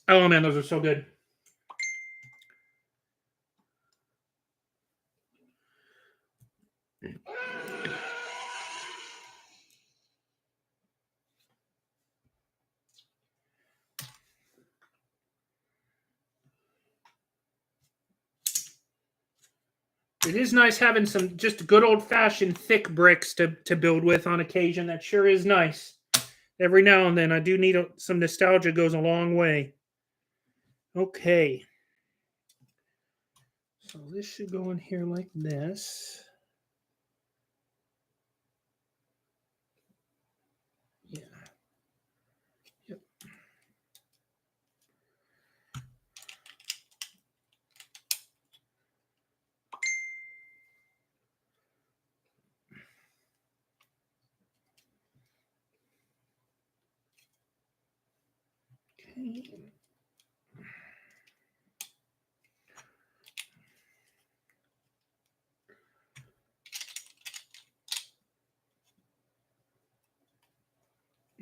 Oh, man, those are so good. It is nice having some just good old-fashioned thick bricks to build with on occasion. That sure is nice. Every now and then, I do need some nostalgia. Goes a long way. Okay. So this should go in here like this. Yeah. Yep. Okay.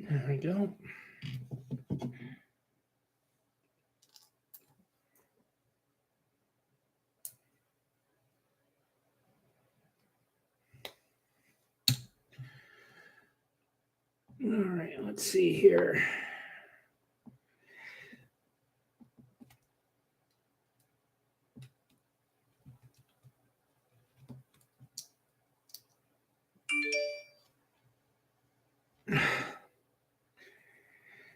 There we go. All right, let's see here.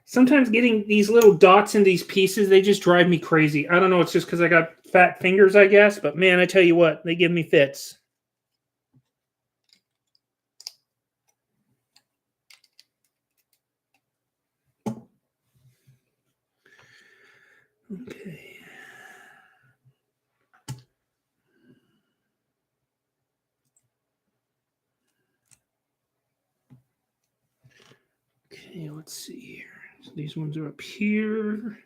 Sometimes getting these little dots in these pieces, they just drive me crazy. I don't know. It's just because I got fat fingers, I guess. But man, I tell you what, they give me fits. Okay. Okay, let's see here. So these ones are up here.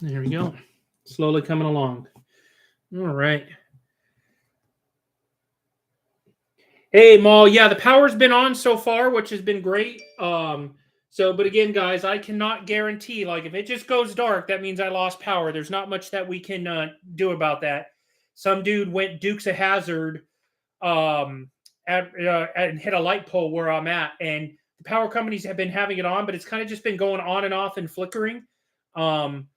There we go. Slowly coming along. All right. Hey, Maul. Yeah, the power's been on so far, which has been great. But again, guys, I cannot guarantee. Like, if it just goes dark, that means I lost power. There's not much that we can do about that. Some dude went Dukes of Hazard, um, and hit a light pole where I'm at, and the power companies have been having it on, but it's kind of just been going on and off and flickering. Um,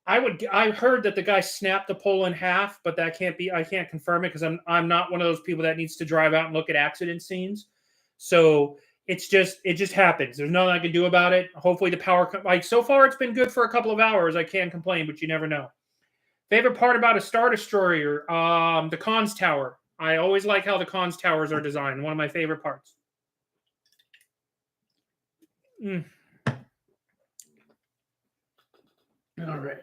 I heard that the guy snapped the pole in half, but that can't be. I can't confirm it because I'm not one of those people that needs to drive out and look at accident scenes. So it just happens. There's nothing I can do about it. Hopefully the power like so far it's been good for a couple of hours. I can't complain, but you never know. Favorite part about a Star Destroyer, the comms tower. I always like how the comms towers are designed. One of my favorite parts. All right.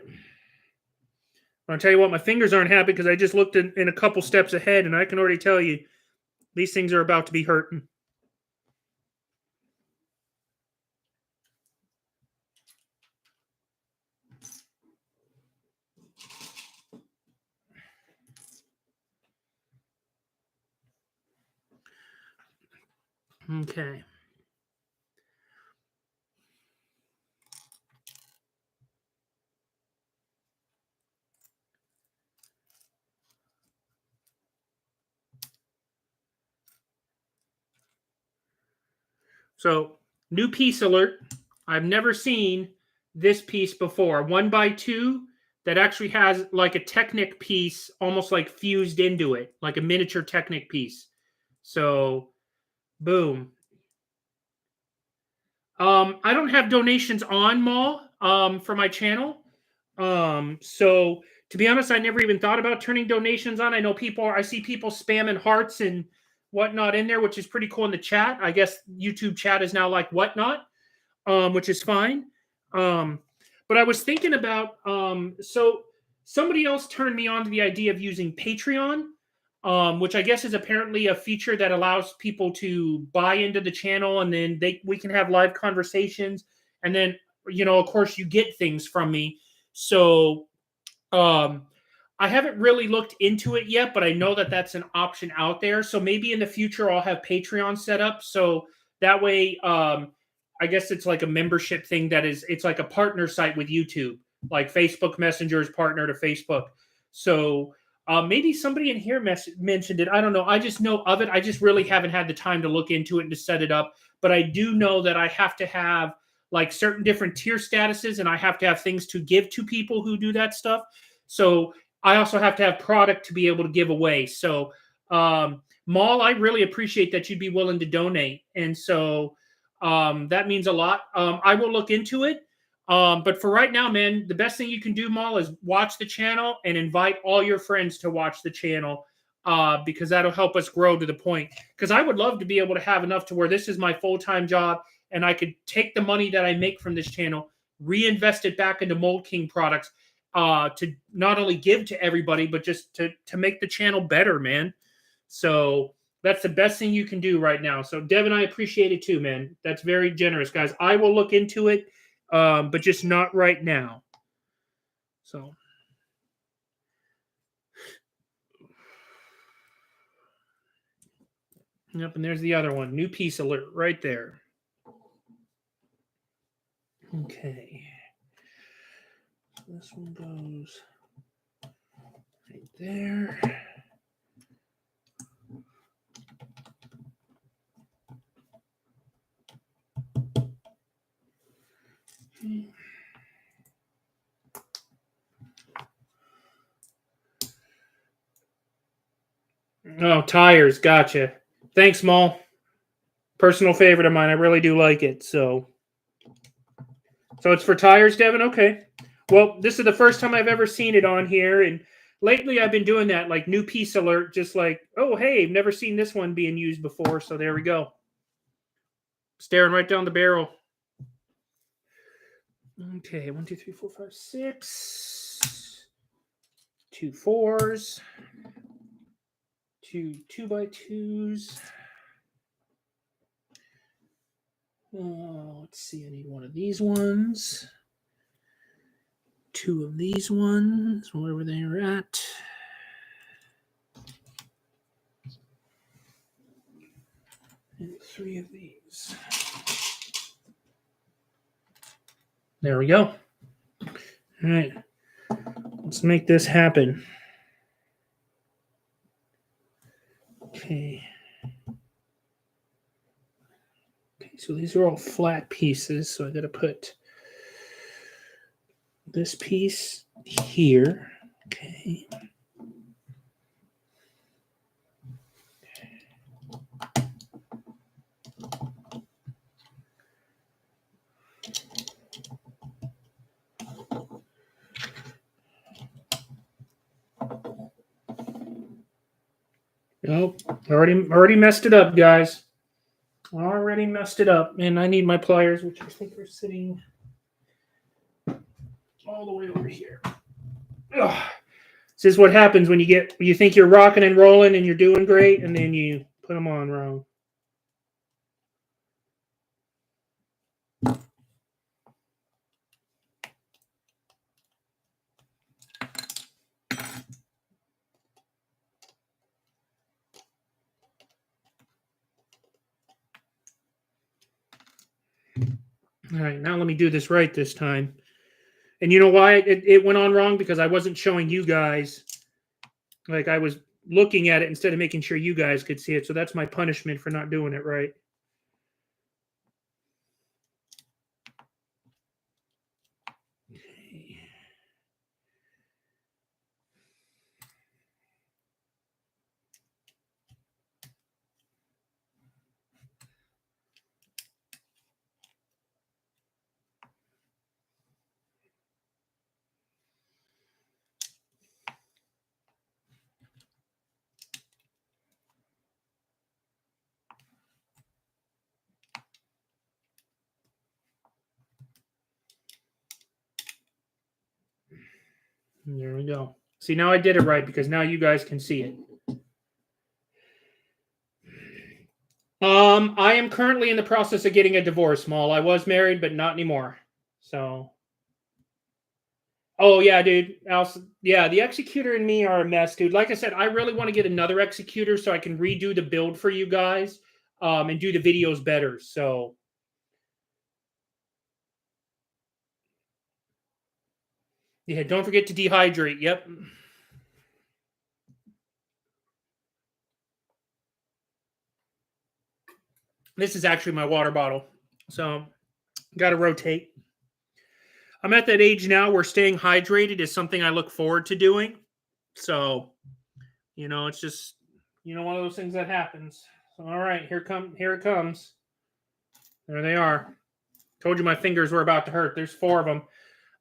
I'll tell you what, my fingers aren't happy because I just looked in a couple steps ahead, and I can already tell you these things are about to be hurting. Okay. So, new piece alert. I've never seen this piece before. 1x2 that actually has like a Technic piece almost like fused into it, like a miniature Technic piece. So, boom. I don't have donations on Maul for my channel. So to be honest, I never even thought about turning donations on. I see people spamming hearts and whatnot in there, which is pretty cool in the chat. I guess YouTube chat is now like whatnot, which is fine. But I was thinking about so somebody else turned me on to the idea of using Patreon, which I guess is apparently a feature that allows people to buy into the channel, and then we can have live conversations, and then of course, you get things from me. So I haven't really looked into it yet, but I know that that's an option out there. So maybe in the future I'll have Patreon set up, so that way I guess it's like a membership thing it's like a partner site with YouTube, like Facebook Messenger is partner to Facebook. So maybe somebody in here mentioned it. I don't know. I just know of it. I just really haven't had the time to look into it and to set it up. But I do know that I have to have like certain different tier statuses, and I have to have things to give to people who do that stuff. So I also have to have product to be able to give away. So Maul, I really appreciate that you'd be willing to donate. And so that means a lot. I will look into it. But for right now, man, the best thing you can do, Maul, is watch the channel and invite all your friends to watch the channel, because that'll help us grow to the point. Because I would love to be able to have enough to where this is my full-time job, and I could take the money that I make from this channel, reinvest it back into Mold King products, to not only give to everybody, but just to make the channel better, man. So that's the best thing you can do right now. So Devin, I appreciate it too, man. That's very generous, guys. I will look into it, but just not right now. So. Yep, and there's the other one. New piece alert right there. Okay. So this one goes right there. Okay. Oh, tires. Gotcha. Thanks, Maul. Personal favorite of mine. I really do like it. So it's for tires, Devin? Okay. Well, this is the first time I've ever seen it on here. And lately I've been doing that, like new piece alert, just like, oh, hey, I've never seen this one being used before. So there we go. Staring right down the barrel. Okay, 1, 2, 3, 4, 5, 6. 2 4s. 2 2x2s. Let's see, I need one of these ones. 2 of these ones, wherever they are at. And 3 of these. There we go. All right. Let's make this happen. Okay. Okay, so these are all flat pieces, so I got to put this piece here. Okay. Nope, already messed it up, guys. Already messed it up, and I need my pliers, which I think are sitting all the way over here. Ugh. This is what happens when you think you're rocking and rolling and you're doing great, and then you put them on wrong. All right, now let me do this right this time. And you know why it went on wrong? Because I wasn't showing you guys. Like, I was looking at it instead of making sure you guys could see it. So that's my punishment for not doing it right. Okay. There we go. See, now I did it right because now you guys can see it. I am currently in the process of getting a divorce, Maul. I was married, but not anymore. So. Oh, yeah, dude. Yeah, the executor and me are a mess, dude. Like I said, I really want to get another executor so I can redo the build for you guys and do the videos better. So. Yeah, don't forget to dehydrate. Yep. This is actually my water bottle. So, got to rotate. I'm at that age now where staying hydrated is something I look forward to doing. So, it's just, one of those things that happens. So, all right, here it comes. There they are. Told you my fingers were about to hurt. There's 4 of them.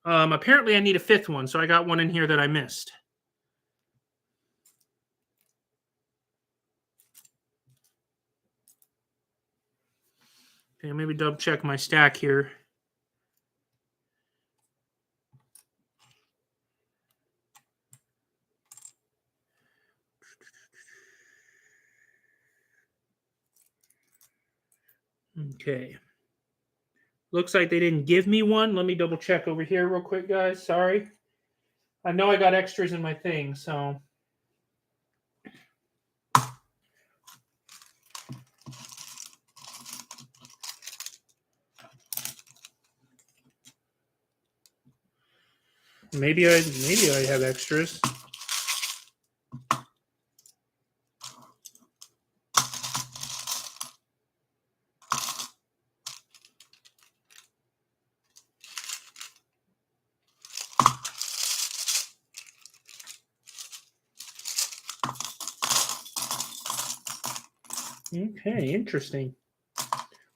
Apparently I need a 5th one, so I got one in here that I missed. Okay, maybe double check my stack here. Okay. Looks like they didn't give me one. Let me double check over here real quick, guys. Sorry. I know I got extras in my thing, so. Maybe I have extras. Okay, interesting.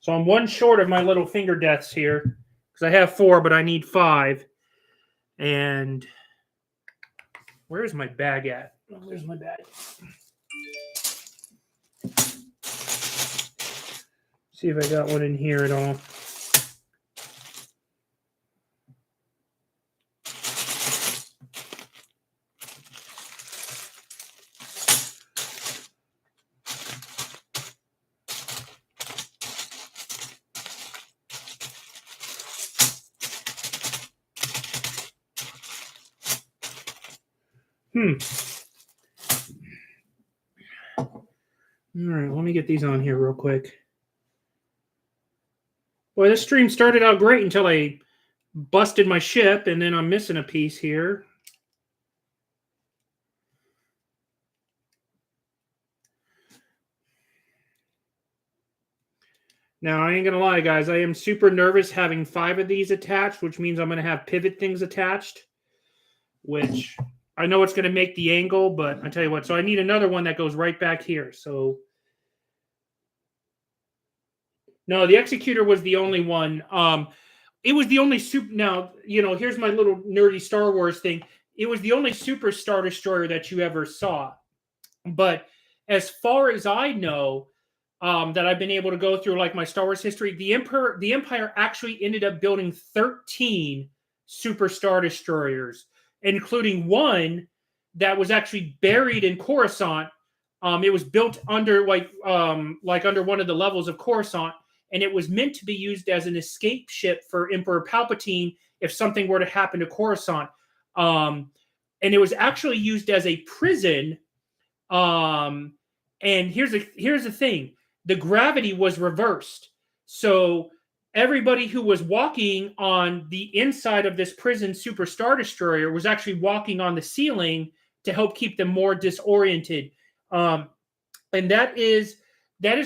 So I'm 1 short of my little finger deaths here because I have 4, but I need 5. And where's my bag at? Oh, there's my bag. See if I got one in here at all. All right, let me get these on here real quick. Boy, this stream started out great until I busted my ship, and then I'm missing a piece here. Now, I ain't going to lie, guys. I am super nervous having 5 of these attached, which means I'm going to have pivot things attached, which I know it's going to make the angle, but I tell you what. So I need another one that goes right back here. So no, the Executor was the only one. It was the only super. Now, here's my little nerdy Star Wars thing. It was the only super Star Destroyer that you ever saw. But as far as I know, that I've been able to go through, like my Star Wars history, the Empire actually ended up building 13 super Star Destroyers, including one that was actually buried in Coruscant. It was built under like under one of the levels of Coruscant, and it was meant to be used as an escape ship for Emperor Palpatine if something were to happen to Coruscant. And it was actually used as a prison. And here's the thing. The gravity was reversed. So everybody who was walking on the inside of this prison super Star Destroyer was actually walking on the ceiling to help keep them more disoriented. And that is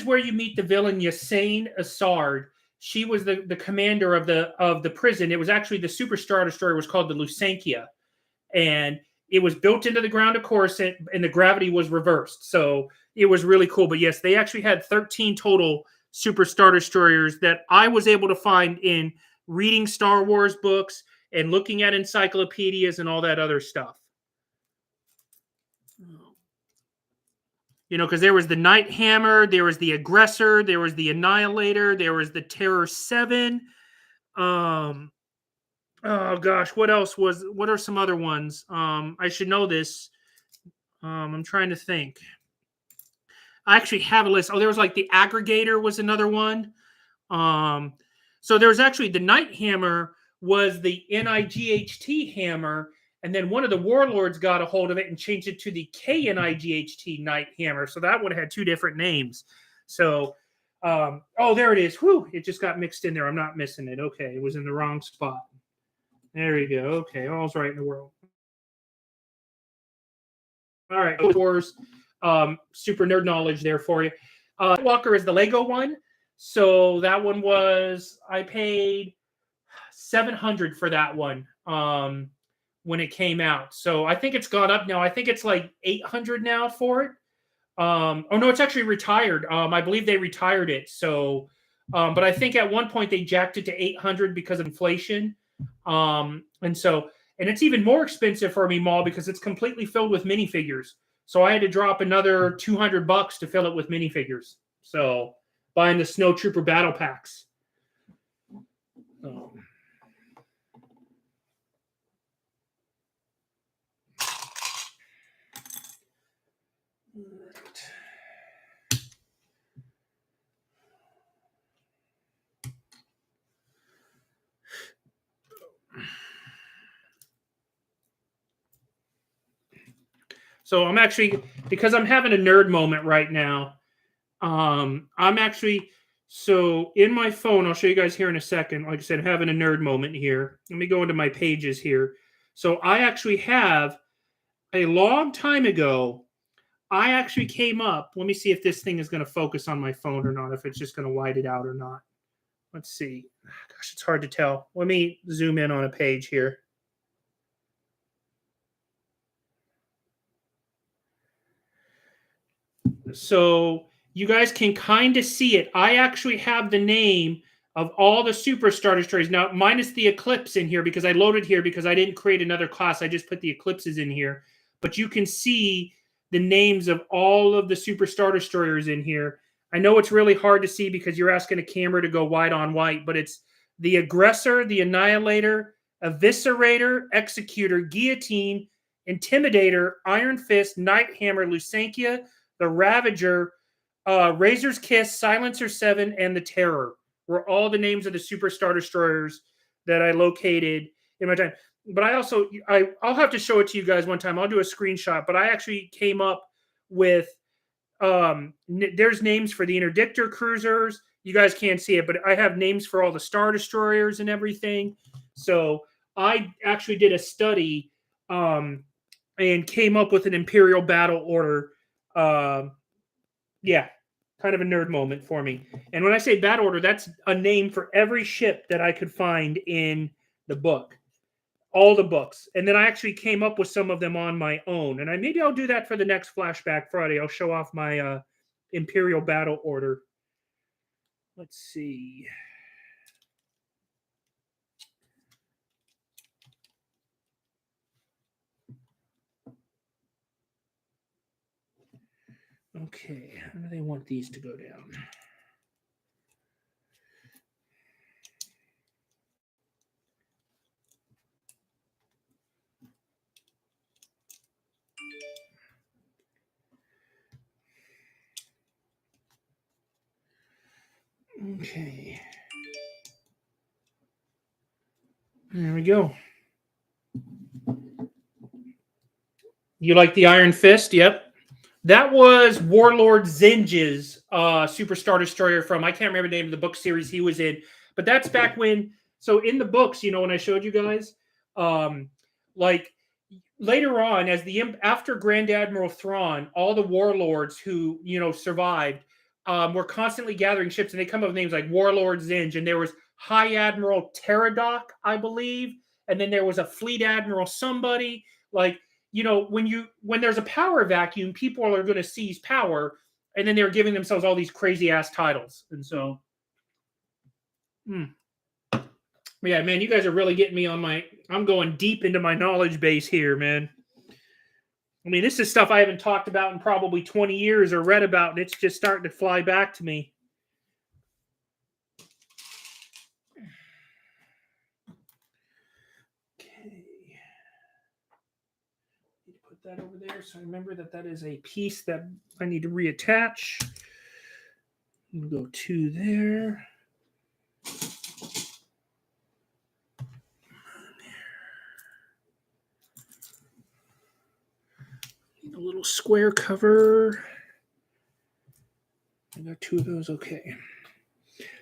where you meet the villain Yasain Assard. She was the commander of the prison. It was actually the super Star Destroyer was called the Lusankia. And it was built into the ground of Coruscant, and the gravity was reversed. So it was really cool. But yes, they actually had 13 total super Star Destroyers that I was able to find in reading Star Wars books and looking at encyclopedias and all that other stuff. Because there was the Night Hammer, there was the Aggressor, there was the Annihilator, there was the Terror 7. Oh gosh, what are some other ones? I should know this. I'm trying to think. I actually have a list. Oh, there was like the Aggregator was another one. So there was actually the Night Hammer was the NIGHT hammer, and then one of the warlords got a hold of it and changed it to the KNIGHT Night Hammer. So that one had 2 different names. So, there it is. Whew, it just got mixed in there. I'm not missing it. Okay, it was in the wrong spot. There we go. Okay, all's right in the world. All right, Wars, super nerd knowledge there for you. Walker is the Lego one. So that one I paid $700 for that one when it came out. So I think it's gone up now. I think it's like $800 now for it. Oh no, it's actually retired. I believe they retired it. So, but I think at one point they jacked it to $800 because of inflation. And it's even more expensive for me, Maul, because it's completely filled with minifigures. So I had to drop another $200 to fill it with minifigures. So buying the Snow Trooper battle packs. So I'm actually, because I'm having a nerd moment right now, I'm actually, so in my phone, I'll show you guys here in a second. Like I said, I'm having a nerd moment here. Let me go into my pages here. So I actually have, a long time ago, I actually came up. Let me see if this thing is going to focus on my phone or not, if it's just going to white it out or not. Let's see. Gosh, it's hard to tell. Let me zoom in on a page here. So you guys can kind of see it. I actually have the name of all the super Star Destroyers. Now, minus the Eclipse in here, because I loaded here because I didn't create another class. I just put the Eclipses in here. But you can see the names of all of the super Star Destroyers in here. I know it's really hard to see because you're asking a camera to go white on white, but it's the Aggressor, the Annihilator, Eviscerator, Executor, Guillotine, Intimidator, Iron Fist, Night Hammer, Lusankia, the Ravager, Razor's Kiss, Silencer 7, and the Terror were all the names of the super Star Destroyers that I located in my time. but I'll have to show it to you guys one time. I'll do a screenshot, but I actually came up with there's names for the interdictor cruisers. You guys can't see it, but I have names for all the star destroyers and everything. So I actually did a study and came up with an Imperial battle order. Yeah, kind of a nerd moment for me. And when I say battle order, that's a name for every ship that I could find in the book, all the books. And then I actually came up with some of them on my own. And maybe I'll do that for the next Flashback Friday. I'll show off my Imperial battle order. Let's see. Okay, how do they want these to go down? Okay. There we go. You like the Iron Fist? Yep. That was Warlord Zinj's Super Star Destroyer from, I can't remember the name of the book series he was in, but that's back when, so in the books, when I showed you guys, like later on, after Grand Admiral Thrawn, all the warlords who, survived, were constantly gathering ships, and they come up with names like Warlord Zinj, and there was High Admiral Pterodoc, I believe, and then there was a Fleet Admiral somebody, like, when there's a power vacuum, people are going to seize power, and then they're giving themselves all these crazy ass titles. And so, yeah, man, you guys are really getting me I'm going deep into my knowledge base here, man. I mean, this is stuff I haven't talked about in probably 20 years or read about, and it's just starting to fly back to me. That over there, so I remember that is a piece that I need to reattach. We'll go to there. Need a little square cover. I got two of those. Okay.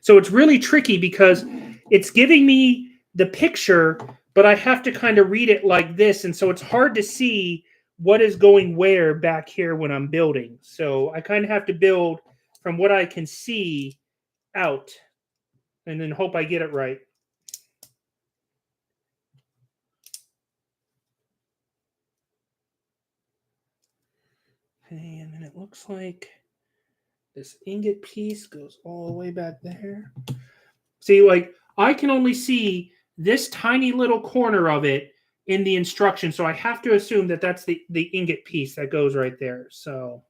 So it's really tricky because it's giving me the picture, but I have to kind of read it like this, and so it's hard to see what is going where back here when I'm building. So I kind of have to build from what I can see out and then hope I get it right. Okay, and then it looks like this ingot piece goes all the way back there. See, like, I can only see this tiny little corner of it in the instruction, so I have to assume that that's the ingot piece that goes right there. So,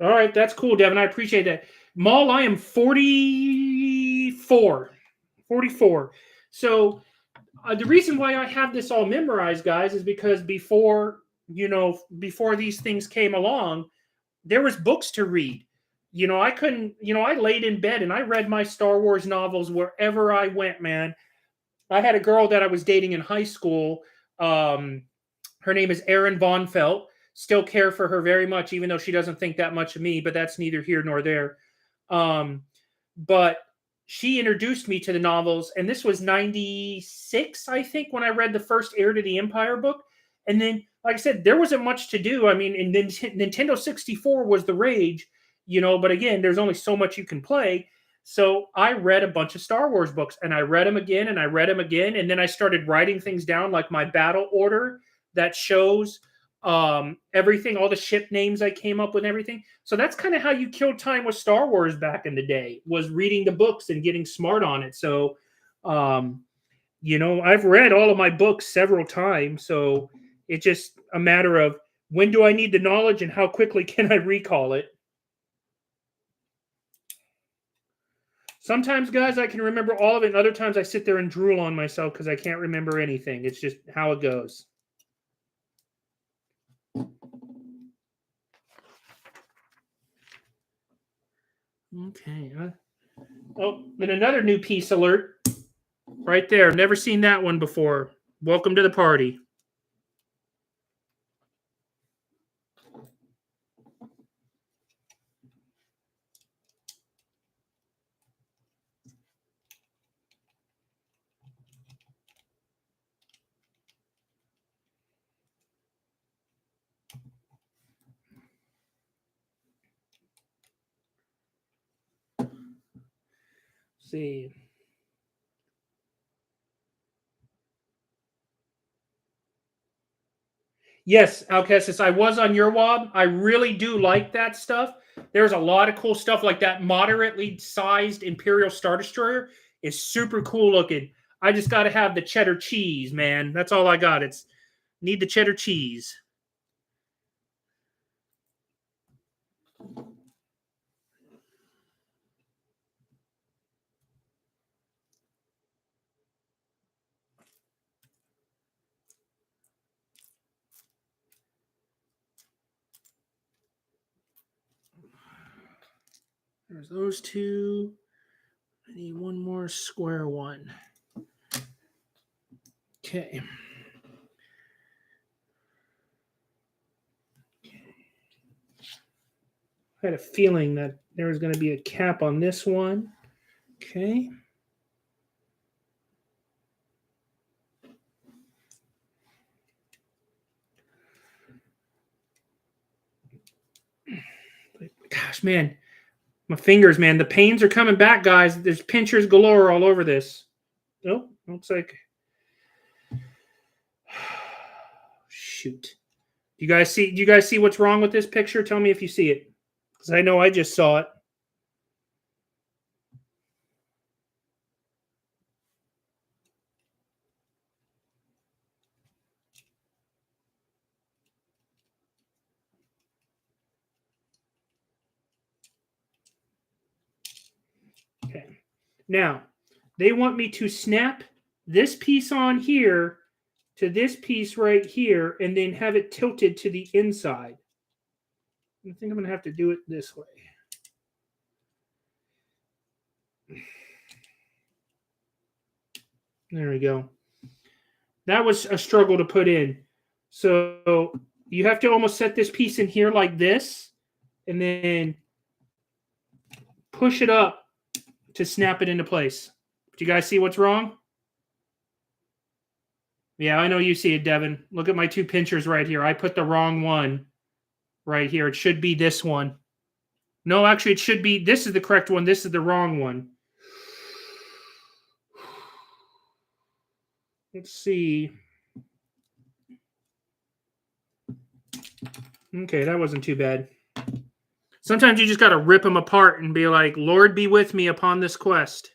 all right, that's cool, Devin. I appreciate that. Maul, I am 44. 44. So, the reason why I have this all memorized, guys, is because before these things came along, there was books to read. I couldn't, I laid in bed and I read my Star Wars novels wherever I went, man. I had a girl that I was dating in high school. Her name is Erin Von Felt. Still care for her very much, even though she doesn't think that much of me, but that's neither here nor there. But she introduced me to the novels, and this was 96, I think, when I read the first Heir to the Empire book. And then, like I said, there wasn't much to do. I mean, in Nintendo 64 was the rage, but again, there's only so much you can play. So I read a bunch of Star Wars books, and I read them again, and I read them again, and then I started writing things down, like my battle order that shows everything, all the ship names I came up with, everything. So that's kind of how you killed time with Star Wars back in the day, was reading the books and getting smart on it. So, I've read all of my books several times. So it's just a matter of when do I need the knowledge and how quickly can I recall it? Sometimes, guys, I can remember all of it. And other times I sit there and drool on myself because I can't remember anything. It's just how it goes. Okay. Oh, and another new piece alert right there. Never seen that one before. Welcome to the party. Let's see. Yes, Alcestis, I was on your wob. I really do like that stuff. There's a lot of cool stuff like that. Moderately sized Imperial Star Destroyer is super cool looking. I just got to have the cheddar cheese, man. That's all I got. It's need the cheddar cheese. There's those two. I need one more square one. Okay. I had a feeling that there was going to be a cap on this one. Okay. Gosh, man. My fingers, man. The pains are coming back, guys. There's pinchers galore all over this. Oh, looks like. Shoot. Do you guys see what's wrong with this picture? Tell me if you see it. Because I know I just saw it. Okay. Now, they want me to snap this piece on here to this piece right here and then have it tilted to the inside. I think I'm going to have to do it this way. There we go. That was a struggle to put in. So you have to almost set this piece in here like this and then push it up to snap it into place. Do you guys see what's wrong? Yeah, I know you see it, Devin. Look at my two pinchers right here. I put the wrong one right here. It should be this one. No, actually, it should be. This is the correct one. This is the wrong one. Let's see. Okay, that wasn't too bad. Sometimes you just got to rip them apart and be like, Lord be with me upon this quest.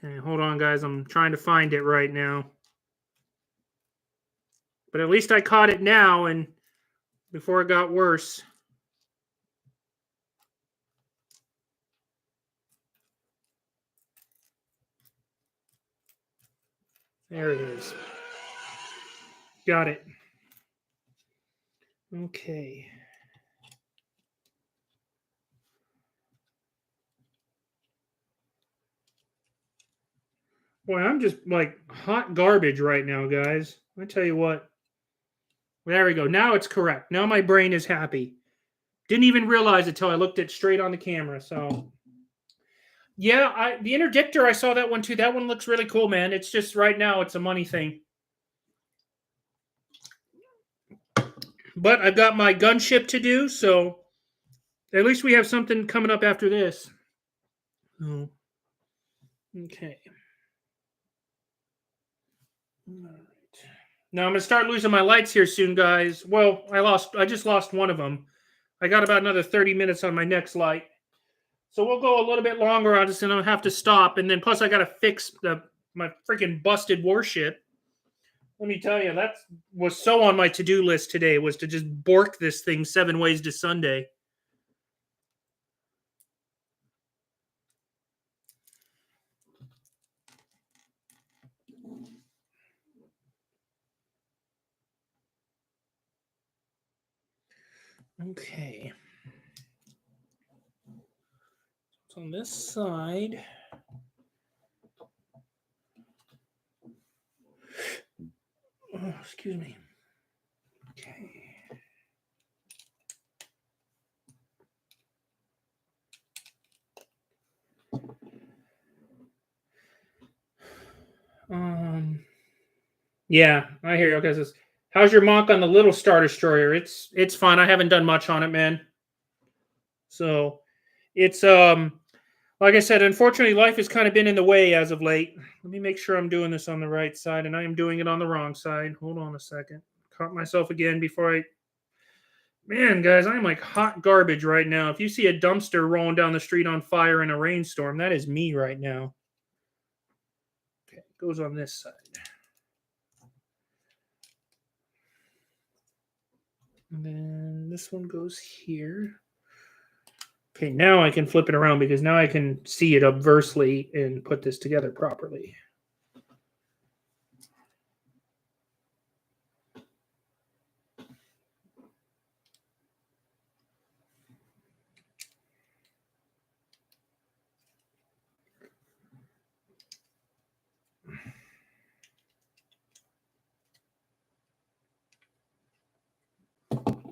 Okay, hold on, guys. I'm trying to find it right now. But at least I caught it now and before it got worse. There it is. Got it. Okay. Boy, I'm just like hot garbage right now, guys. I tell you what. There we go. Now it's correct. Now my brain is happy. Didn't even realize it till I looked it straight on the camera. So, yeah, the interdictor, I saw that one too. That one looks really cool, man. It's just right now it's a money thing. But I've got my gunship to do, so at least we have something coming up after this. Oh. Okay. All right. Now I'm gonna start losing my lights here soon, guys. Well, I just lost one of them. I got about another 30 minutes on my next light. So we'll go a little bit longer. I'll just have to stop. And then plus I gotta fix my freaking busted warship. Let me tell you, that was so on my to-do list today, was to just bork this thing 7 ways to Sunday. Okay. So on this side. Oh, excuse me. Okay. Yeah, I hear you. Okay, says, how's your mock on the little Star Destroyer? It's fine. I haven't done much on it, man. So it's like I said, unfortunately, life has kind of been in the way as of late. Let me make sure I'm doing this on the right side, and I am doing it on the wrong side. Hold on a second. Caught myself again before I. Man, guys, I'm like hot garbage right now. If you see a dumpster rolling down the street on fire in a rainstorm, that is me right now. Okay, it goes on this side. And then this one goes here. Okay, now I can flip it around because now I can see it obversely and put this together properly.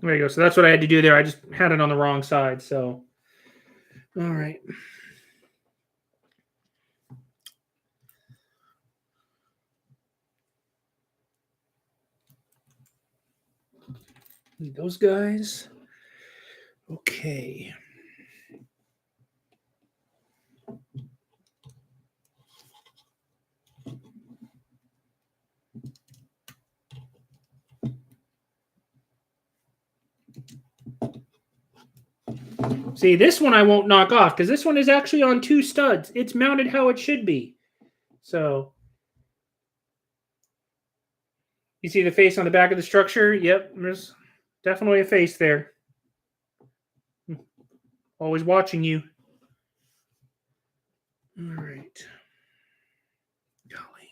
There you go. So that's what I had to do there. I just had it on the wrong side. So, all right. Those guys. Okay. See, this one I won't knock off because this one is actually on 2 studs. It's mounted how it should be. So, you see the face on the back of the structure? Yep, there's definitely a face there. Always watching you. All right. Golly.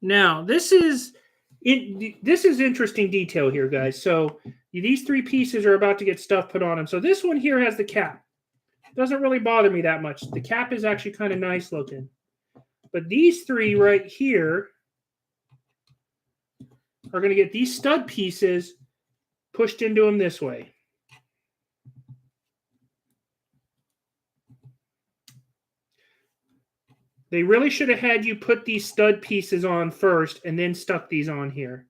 Now, this is interesting detail here, guys. So these 3 pieces are about to get stuff put on them. So this one here has the cap. Doesn't really bother me that much. The cap is actually kind of nice looking. But these 3 right here are going to get these stud pieces pushed into them this way. They really should have had you put these stud pieces on first and then stuck these on here.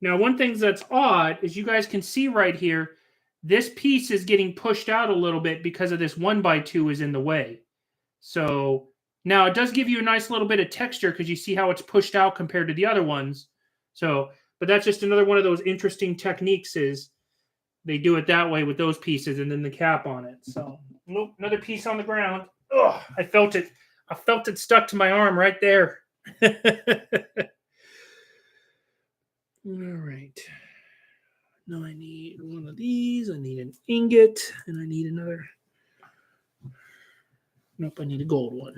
Now, one thing that's odd is you guys can see right here, this piece is getting pushed out a little bit because of this 1x2 is in the way. So now it does give you a nice little bit of texture because you see how it's pushed out compared to the other ones. So, but that's just another one of those interesting techniques is they do it that way with those pieces and then the cap on it. So, nope, another piece on the ground. Oh, I felt it. I felt it stuck to my arm right there. All right. Now I need one of these. I need an ingot, and I need another. Nope, I need a gold one.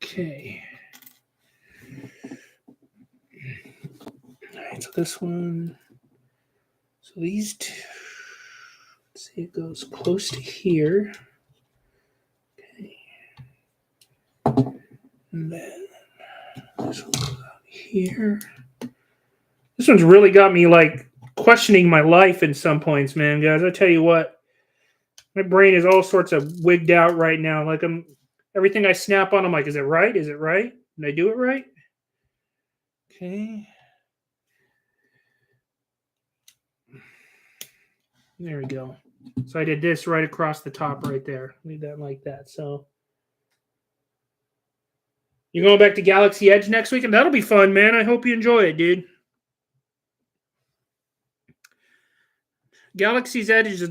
Okay. All right, so this one. So these 2. Let's see, it goes close to here. Okay. And then this one goes out here. This one's really got me like questioning my life in some points, man, guys. I tell you what, my brain is all sorts of wigged out right now. Like everything I snap on, I'm like, is it right? Is it right? Did I do it right? Okay. There we go. So I did this right across the top right there. Leave that like that. So you're going back to Galaxy Edge next week, and that'll be fun, man. I hope you enjoy it, dude. Galaxy's Edge is a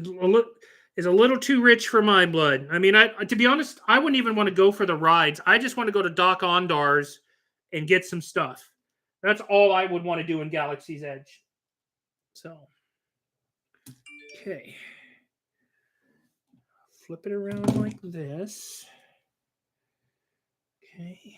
little too rich for my blood. I mean, to be honest, I wouldn't even want to go for the rides. I just want to go to Doc Ondar's and get some stuff. That's all I would want to do in Galaxy's Edge. So, okay. Flip it around like this. Okay.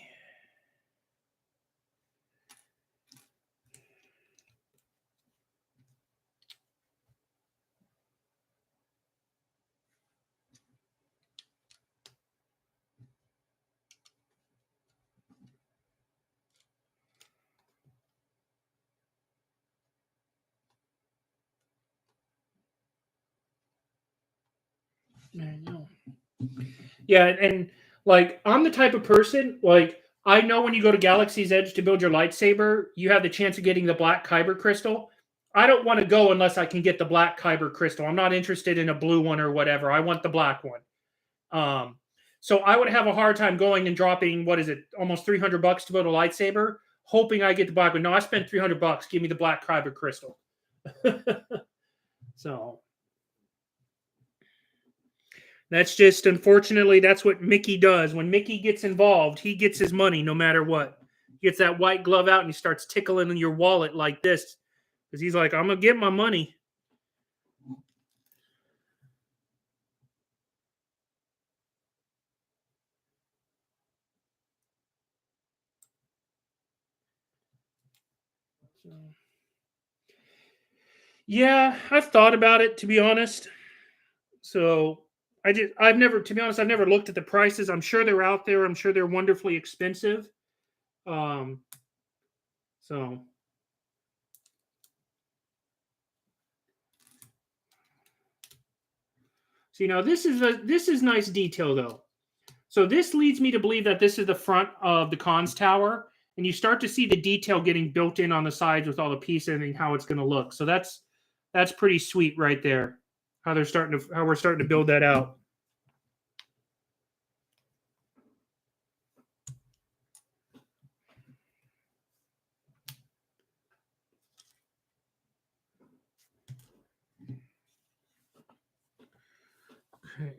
I know. Yeah, and like I'm the type of person like I know when you go to Galaxy's Edge to build your lightsaber, you have the chance of getting the black kyber crystal. I don't want to go unless I can get the black kyber crystal. I'm not interested in a blue one or whatever. I want the black one. Um, so I would have a hard time going and dropping what is it, almost $300 to build a lightsaber, hoping I get the black one. No, I spent $300. Give me the black kyber crystal. So that's just unfortunately that's what Mickey does. When Mickey gets involved, he gets his money no matter what. He gets that white glove out and he starts tickling in your wallet like this because he's like, "I'm gonna get my money." So, yeah, I've thought about it to be honest. So I've never, to be honest, I've never looked at the prices. I'm sure they're out there. I'm sure they're wonderfully expensive. Um, so see now this is nice detail though. So this leads me to believe that this is the front of the cons tower, and you start to see the detail getting built in on the sides with all the pieces and how it's going to look. So that's pretty sweet right there. How we're starting to build that out. Okay.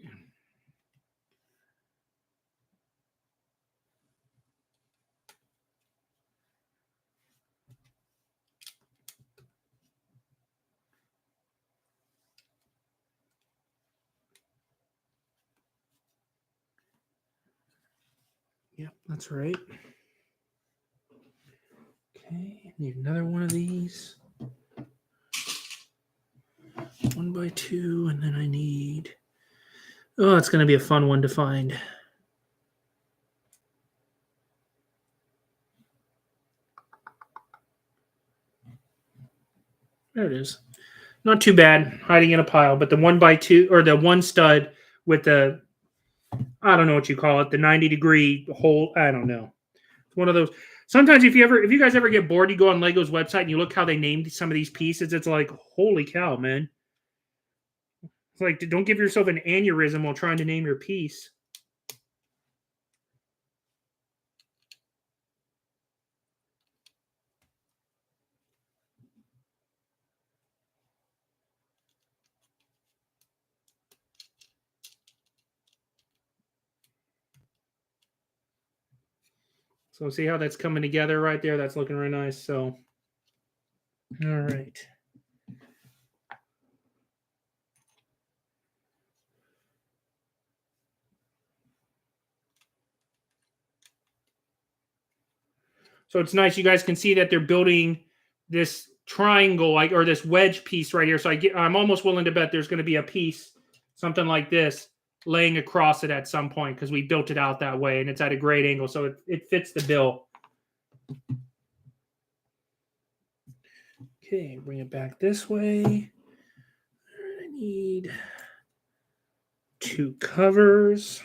Yep, that's right. Okay, need another one of these. 1x2, and then I need. Oh, it's going to be a fun one to find. There it is. Not too bad, hiding in a pile, but the 1x2 or the one stud with the, I don't know what you call it, the 90-degree hole. I don't know. It's one of those. Sometimes if you guys ever get bored, you go on Lego's website and you look how they named some of these pieces. It's like, holy cow, man. It's like, don't give yourself an aneurysm while trying to name your piece. So see how that's coming together right there? That's looking really nice. So, all right. So it's nice. You guys can see that they're building this triangle, like, or this wedge piece right here. So I'm almost willing to bet there's going to be a piece, something like this, laying across it at some point because we built it out that way and it's at a great angle. So it fits the bill. Okay, bring it back this way. I need 2 covers.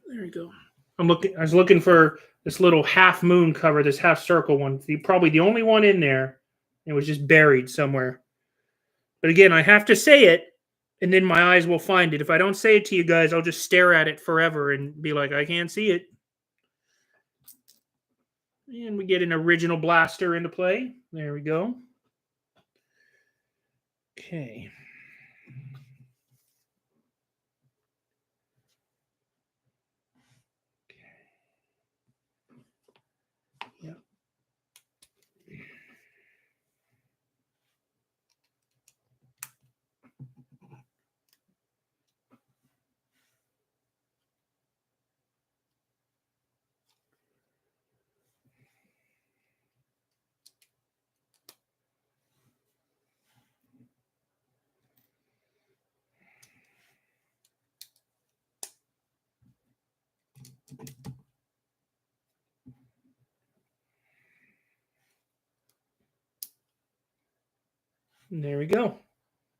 There you go. I was looking for this little half moon cover, this half circle one. Probably the only one in there. It was just buried somewhere. But again, I have to say it, and then my eyes will find it. If I don't say it to you guys, I'll just stare at it forever and be like, I can't see it. And we get an original blaster into play. There we go. Okay. Yep. And there we go.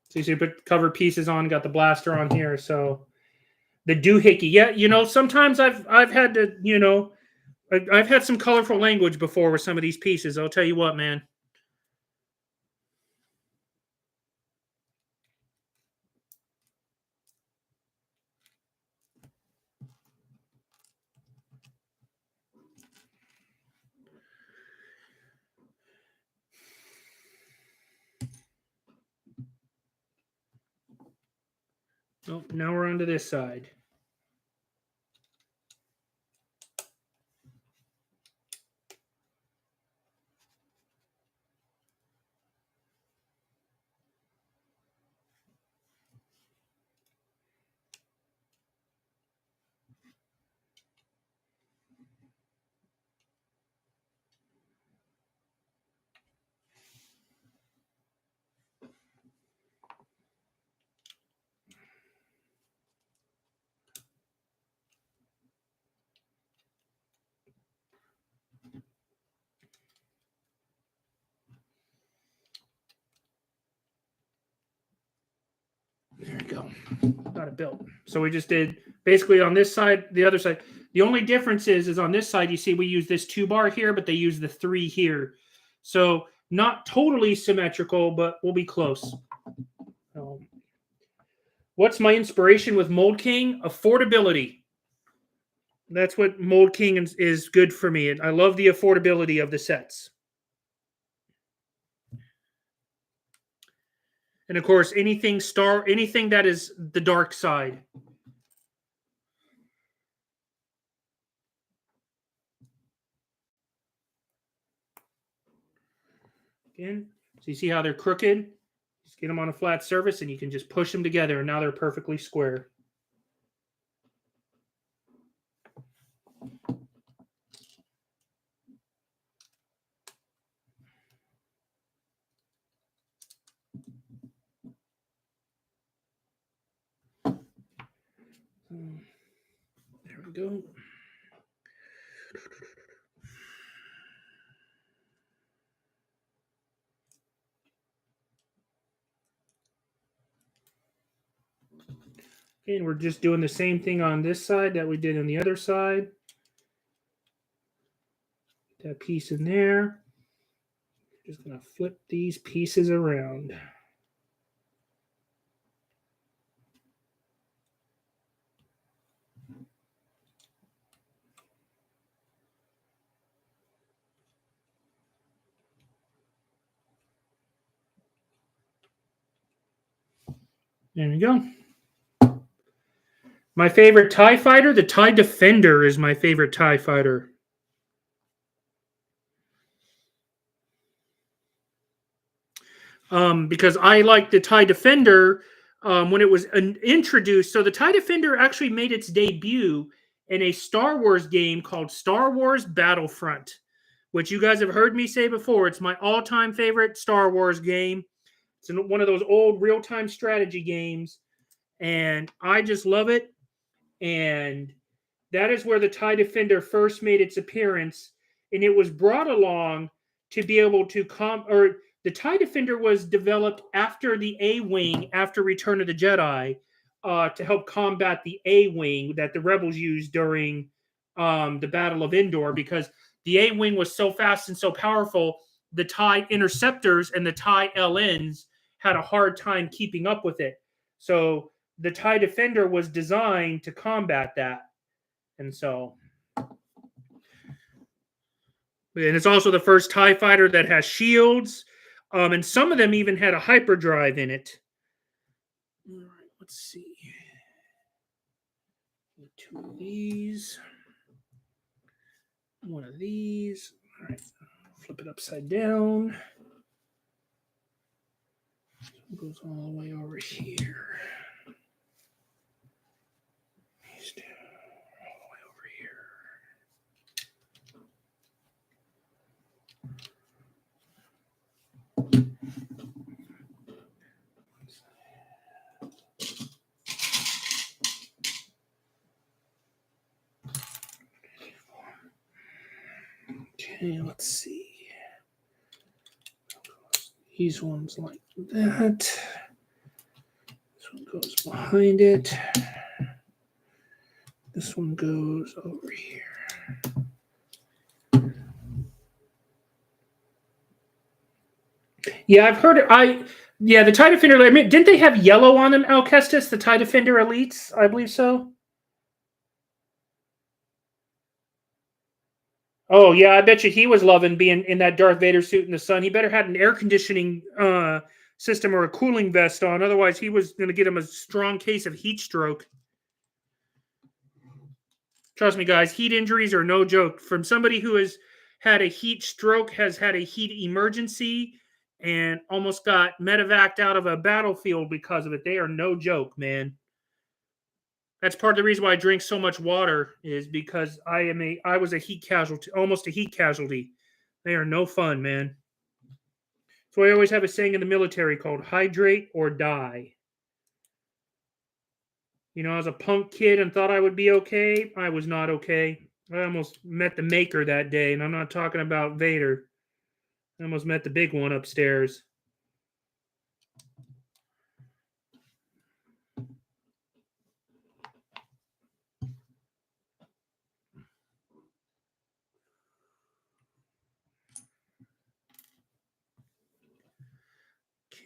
So you see, put cover pieces on, got the blaster on here. So the doohickey, yeah, you know, sometimes I've had to, you know, I've had some colorful language before with some of these pieces. I'll tell you what, man. Oh, now we're on to this side. There we go. Got it built. So we just did basically on this side, the other side. The only difference is on this side, you see we use this 2-bar here, but they use the 3 here. So not totally symmetrical, but we'll be close. What's my inspiration with Mould King? Affordability. That's what Mould King is good for me. And I love the affordability of the sets. And of course, anything that is the dark side. Again, so you see how they're crooked? Just get them on a flat surface and you can just push them together and now they're perfectly square. There we go. Okay, and we're just doing the same thing on this side that we did on the other side. That piece in there. Just going to flip these pieces around. There we go. My favorite TIE fighter, the TIE Defender is my favorite TIE fighter. Because I like the TIE Defender when it was introduced. So the TIE Defender actually made its debut in a Star Wars game called Star Wars Battlefront, which you guys have heard me say before. It's my all-time favorite Star Wars game. It's one of those old real-time strategy games, and I just love it. And that is where the TIE Defender first made its appearance, and it was brought along to be able to the TIE Defender was developed after the A-Wing, after Return of the Jedi, to help combat the A-Wing that the Rebels used during the Battle of Endor, because the A-Wing was so fast and so powerful, the TIE Interceptors and the TIE LNs had a hard time keeping up with it. So the TIE Defender was designed to combat that. And so, and it's also the first TIE fighter that has shields. And some of them even had a hyperdrive in it. All right, let's see. 2 of these. 1 of these. All right, flip it upside down. It goes all the way over here. These two all the way over here. Okay, let's see. These ones like that. This one goes behind it. This one goes over here. Yeah, I've heard it. The TIE Defender. I mean, didn't they have yellow on them, Alcestis? The TIE Defender Elites, I believe so. Oh yeah, I bet you he was loving being in that Darth Vader suit in the sun. He better had an air conditioning system or a cooling vest on. Otherwise, he was going to get him a strong case of heat stroke. Trust me, guys, heat injuries are no joke. From somebody who has had a heat stroke, has had a heat emergency, and almost got medevaced out of a battlefield because of it. They are no joke, man. That's part of the reason why I drink so much water is because I was a heat casualty, almost a heat casualty. They are no fun, man. So I always have a saying in the military called hydrate or die. You know, I was a punk kid and thought I would be okay. I was not okay. I almost met the maker that day, and I'm not talking about Vader. I almost met the big one upstairs.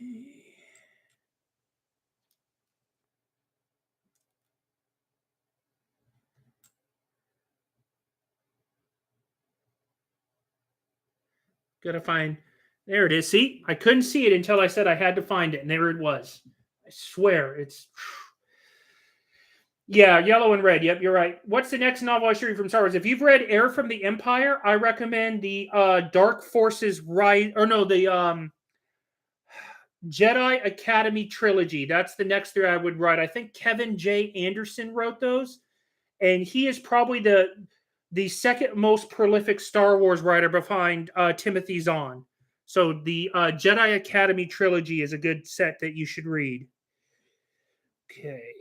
Okay. Gotta find. There it is. See, I couldn't see it until I said I had to find it, and there it was. I swear, it's. Yeah, yellow and red. Yep, you're right. What's the next novel I should read from Star Wars? If you've read Air from the Empire, I recommend the Dark Forces Rise, or no, the Jedi Academy trilogy. That's the next three I would write. I think Kevin J. Anderson wrote those, and he is probably the second most prolific Star Wars writer behind Timothy Zahn. So the Jedi Academy trilogy is a good set that you should read. Okay.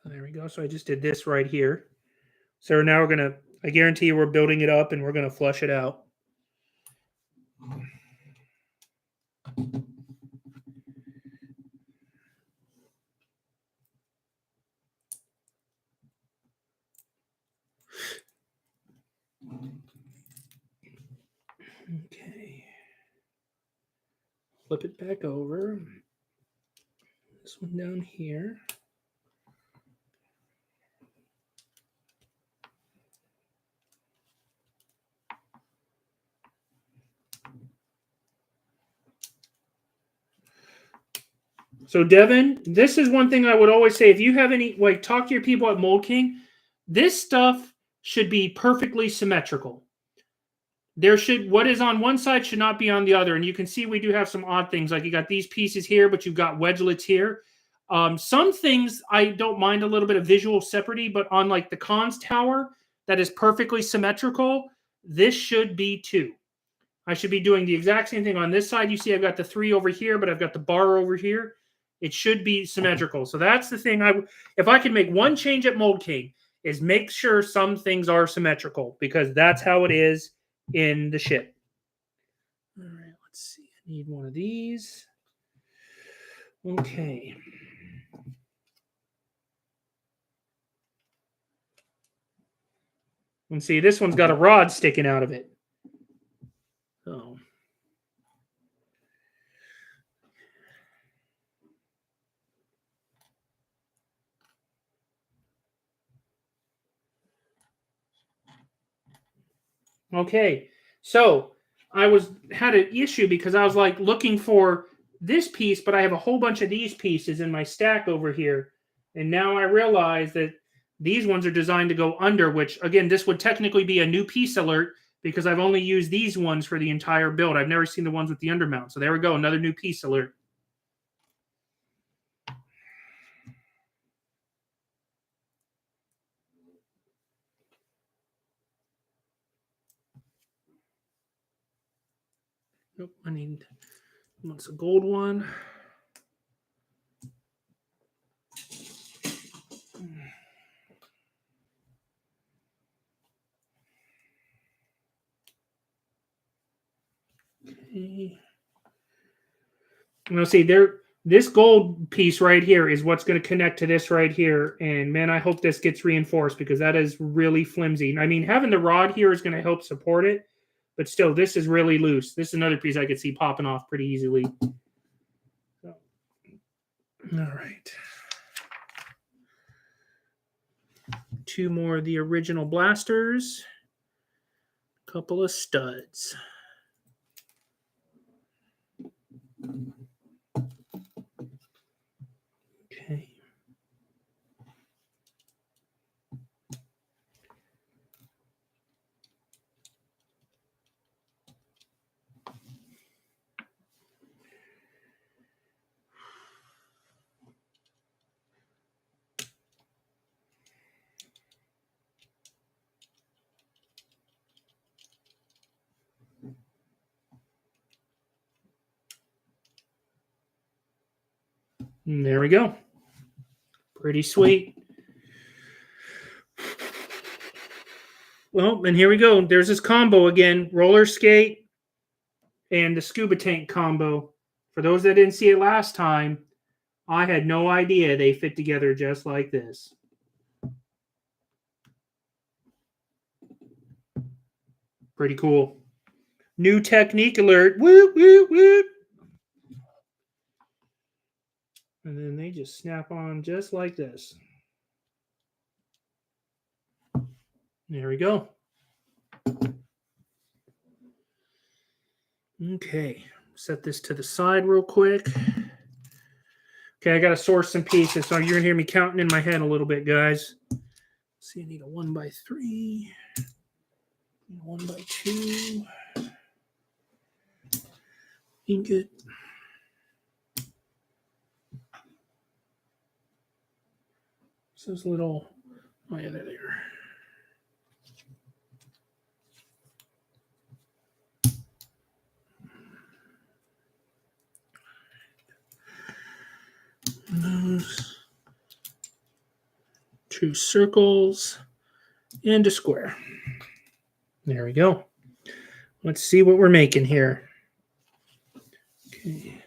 There we go. So I just did this right here. So now we're going to, I guarantee you we're building it up and we're going to flush it out. Okay. Flip it back over. This one down here. So Devin, this is one thing I would always say. If you have any, like, talk to your people at Mould King, this stuff should be perfectly symmetrical. There should, what is on one side should not be on the other. And you can see we do have some odd things. Like you got these pieces here, but you've got wedgelets here. Some things I don't mind a little bit of visual separity, but on like the cons tower that is perfectly symmetrical, this should be too. I should be doing the exact same thing on this side. You see I've got the 3 over here, but I've got the bar over here. It should be symmetrical. So that's the thing. If I can make one change at Mould King, is make sure some things are symmetrical, because that's how it is in the ship. All right, let's see. I need one of these. Okay. And see, this one's got a rod sticking out of it. Okay, so I had an issue because I was like looking for this piece, but I have a whole bunch of these pieces in my stack over here, and now I realize that these ones are designed to go under. Which again, this would technically be a new piece alert because I've only used these ones for the entire build. I've never seen the ones with the undermount. So there we go, another new piece alert. Nope, I need what's a gold one. Okay. Now see there, this gold piece right here is what's going to connect to this right here. And man, I hope this gets reinforced because that is really flimsy. I mean, having the rod here is going to help support it, but still, this is really loose. This is another piece I could see popping off pretty easily. So, all right. 2 more of the original blasters. A couple of studs. Okay. And there we go. Pretty sweet. Well, and here we go. There's this combo again. Roller skate and the scuba tank combo. For those that didn't see it last time, I had no idea they fit together just like this. Pretty cool. New technique alert. Whoop, whoop, whoop. And then they just snap on just like this. There we go. Okay. Set this to the side real quick. Okay, I got to source some pieces, so you're going to hear me counting in my head a little bit, guys. Let's see, I need a 1x3, 1x2, ingot. So this little, oh yeah, there. Those 2 circles and a square. There we go. Let's see what we're making here. Okay.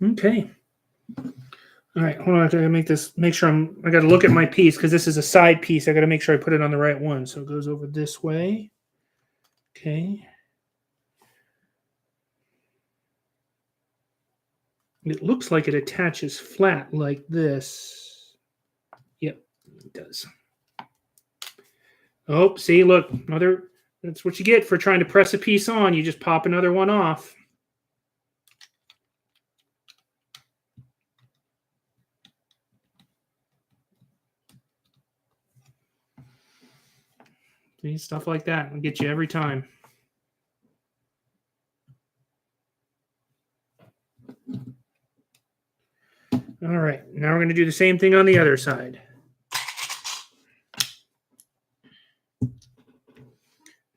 Okay. All right, hold on. I gotta make sure I gotta look at my piece because this is a side piece. I gotta make sure I put it on the right one. So it goes over this way. Okay. It looks like it attaches flat like this. Yep, it does. Oh, see, look, that's what you get for trying to press a piece on. You just pop another one off. See, stuff like that will get you every time. All right, now we're going to do the same thing on the other side.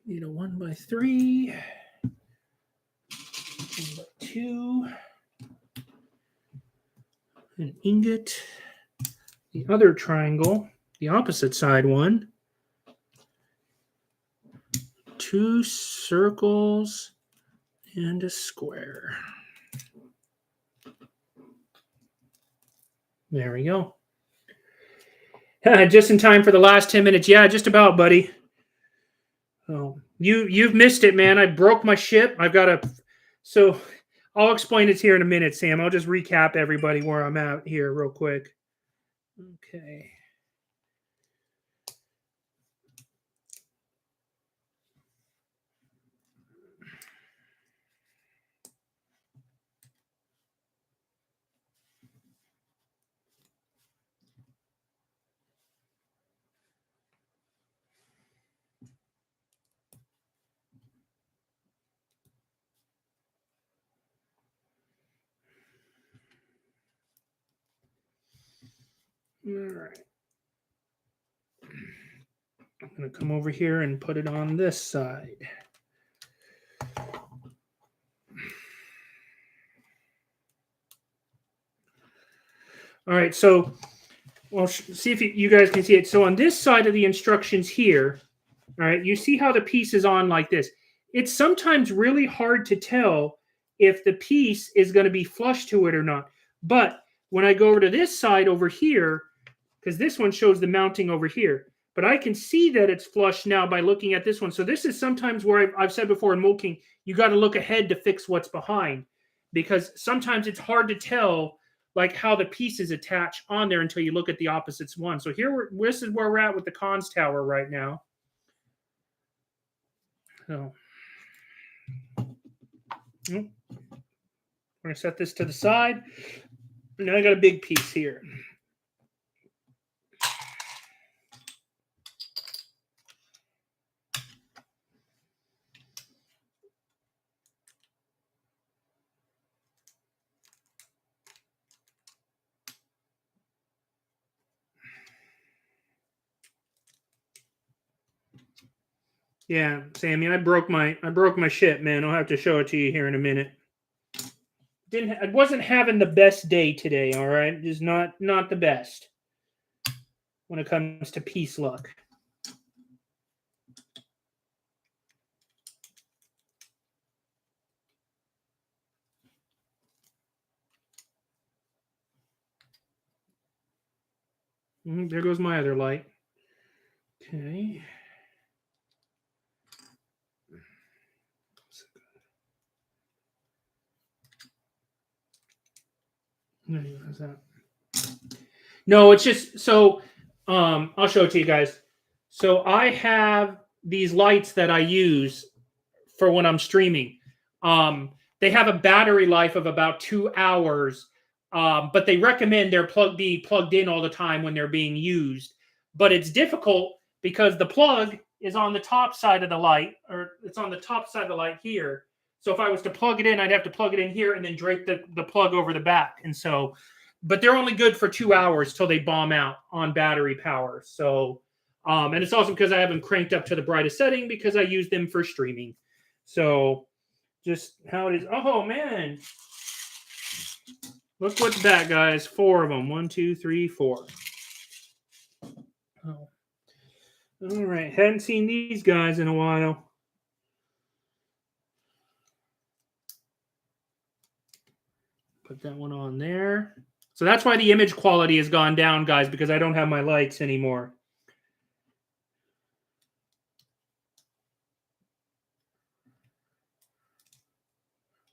Need a 1x3, 1x2, an ingot, the other triangle, the opposite side one, 2 circles and a square. There we go. Just in time for the last 10 minutes. Yeah, just about, buddy. Oh, you've missed it, man. I broke my ship. I've got a... So I'll explain it here in a minute, Sam. I'll just recap everybody where I'm at here real quick. Okay. All right. I'm going to come over here and put it on this side. All right, so we'll see if you guys can see it. So on this side of the instructions here, all right, you see how the piece is on like this. It's sometimes really hard to tell if the piece is going to be flush to it or not. But when I go over to this side over here, because this one shows the mounting over here, but I can see that it's flush now by looking at this one. So this is sometimes where I've said before in Mould King, you got to look ahead to fix what's behind, because sometimes it's hard to tell like how the pieces attach on there until you look at the opposites one. So here, this is where we're at with the cons tower right now. So I'm going to set this to the side. Now I got a big piece here. Yeah, Sammy, I broke my ship, man. I'll have to show it to you here in a minute. I wasn't having the best day today, all right? Just not the best when it comes to piece luck. There goes my other light. Okay. No, it's just so I'll show it to you guys. So I have these lights that I use for when I'm streaming. They have a battery life of about 2 hours, but they recommend they're be plugged in all the time when they're being used. But it's difficult because the plug is on the top side of the light, or it's on the top side of the light here. So if I was to plug it in, I'd have to plug it in here and then drape the plug over the back. And so, but they're only good for 2 hours till they bomb out on battery power. So, and it's awesome because I have them cranked up to the brightest setting because I use them for streaming. So just how it is. Oh, man. Look what's that, guys. 4 of them. 1, 2, 3, 4. Oh. All right. Hadn't seen these guys in a while. Put that one on there. So that's why the image quality has gone down, guys, because I don't have my lights anymore.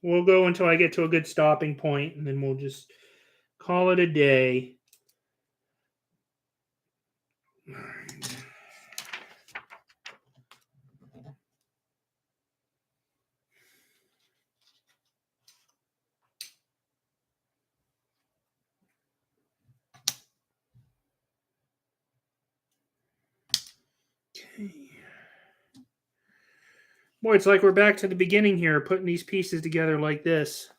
We'll go until I get to a good stopping point, and then we'll just call it a day. All right. Boy, it's like we're back to the beginning here, putting these pieces together like this.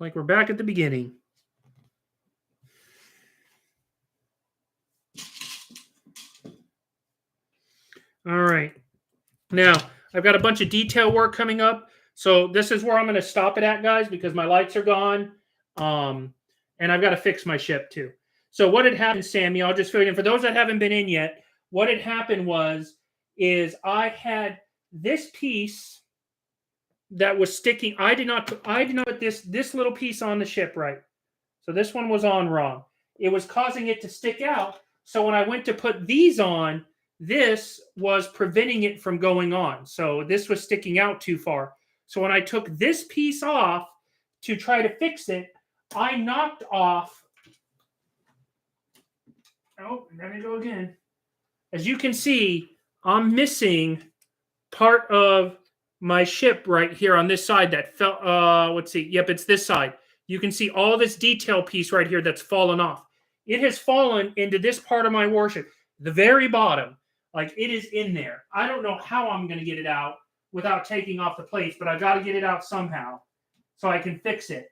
Like we're back at the beginning. All right. Now, I've got a bunch of detail work coming up. So this is where I'm going to stop it at, guys, because my lights are gone. and I've got to fix my ship too. So what had happened, Sammy, I'll just fill you in. For those that haven't been in yet, what had happened is I had this piece that was sticking. I did not put this little piece on the ship right. So this one was on wrong. It was causing it to stick out. So when I went to put these on, this was preventing it from going on. So this was sticking out too far. So when I took this piece off to try to fix it, I knocked off. Oh, let me go again. As you can see, I'm missing part of my ship right here on this side that fell. Let's see. Yep, it's this side. You can see all this detail piece right here that's fallen off. It has fallen into this part of my warship, the very bottom. Like, it is in there. I don't know how I'm going to get it out without taking off the plates, but I've got to get it out somehow so I can fix it.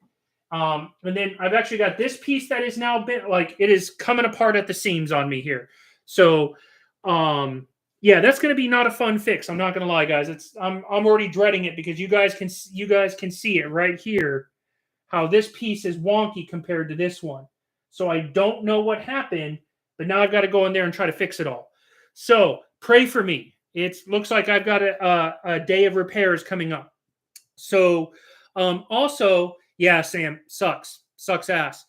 And then I've actually got this piece that is now bent, like, it is coming apart at the seams on me here. So, yeah, that's going to be not a fun fix. I'm not going to lie, guys. I'm already dreading it because you guys can see it right here, how this piece is wonky compared to this one. So I don't know what happened, but now I've got to go in there and try to fix it all. So pray for me. It looks like I've got a day of repairs coming up. So also, yeah, Sam, sucks ass.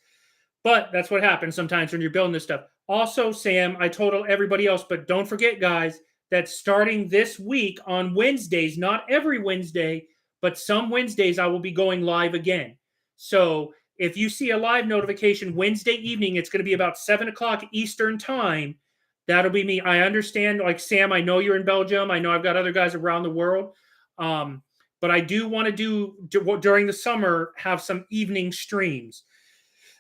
But that's what happens sometimes when you're building this stuff. Also, Sam, I told everybody else, but don't forget, guys, that starting this week on Wednesdays, not every Wednesday, but some Wednesdays, I will be going live again. So if you see a live notification Wednesday evening, it's going to be about 7 o'clock Eastern time. That'll be me. I understand, like, Sam, I know you're in Belgium. I know I've got other guys around the world. But I do want to do, during the summer, have some evening streams.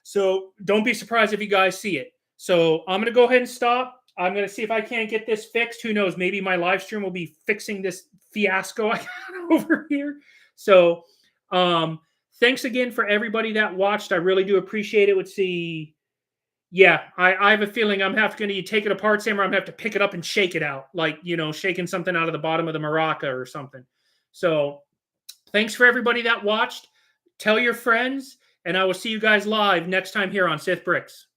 So don't be surprised if you guys see it. So I'm going to go ahead and stop. I'm going to see if I can't get this fixed. Who knows? Maybe my live stream will be fixing this fiasco I got over here. So thanks again for everybody that watched. I really do appreciate it. Let's see. Yeah, I have a feeling I'm going to take it apart, Sam, or I'm going to have to pick it up and shake it out. Like, shaking something out of the bottom of the maraca or something. So thanks for everybody that watched. Tell your friends, and I will see you guys live next time here on Sith Bricks.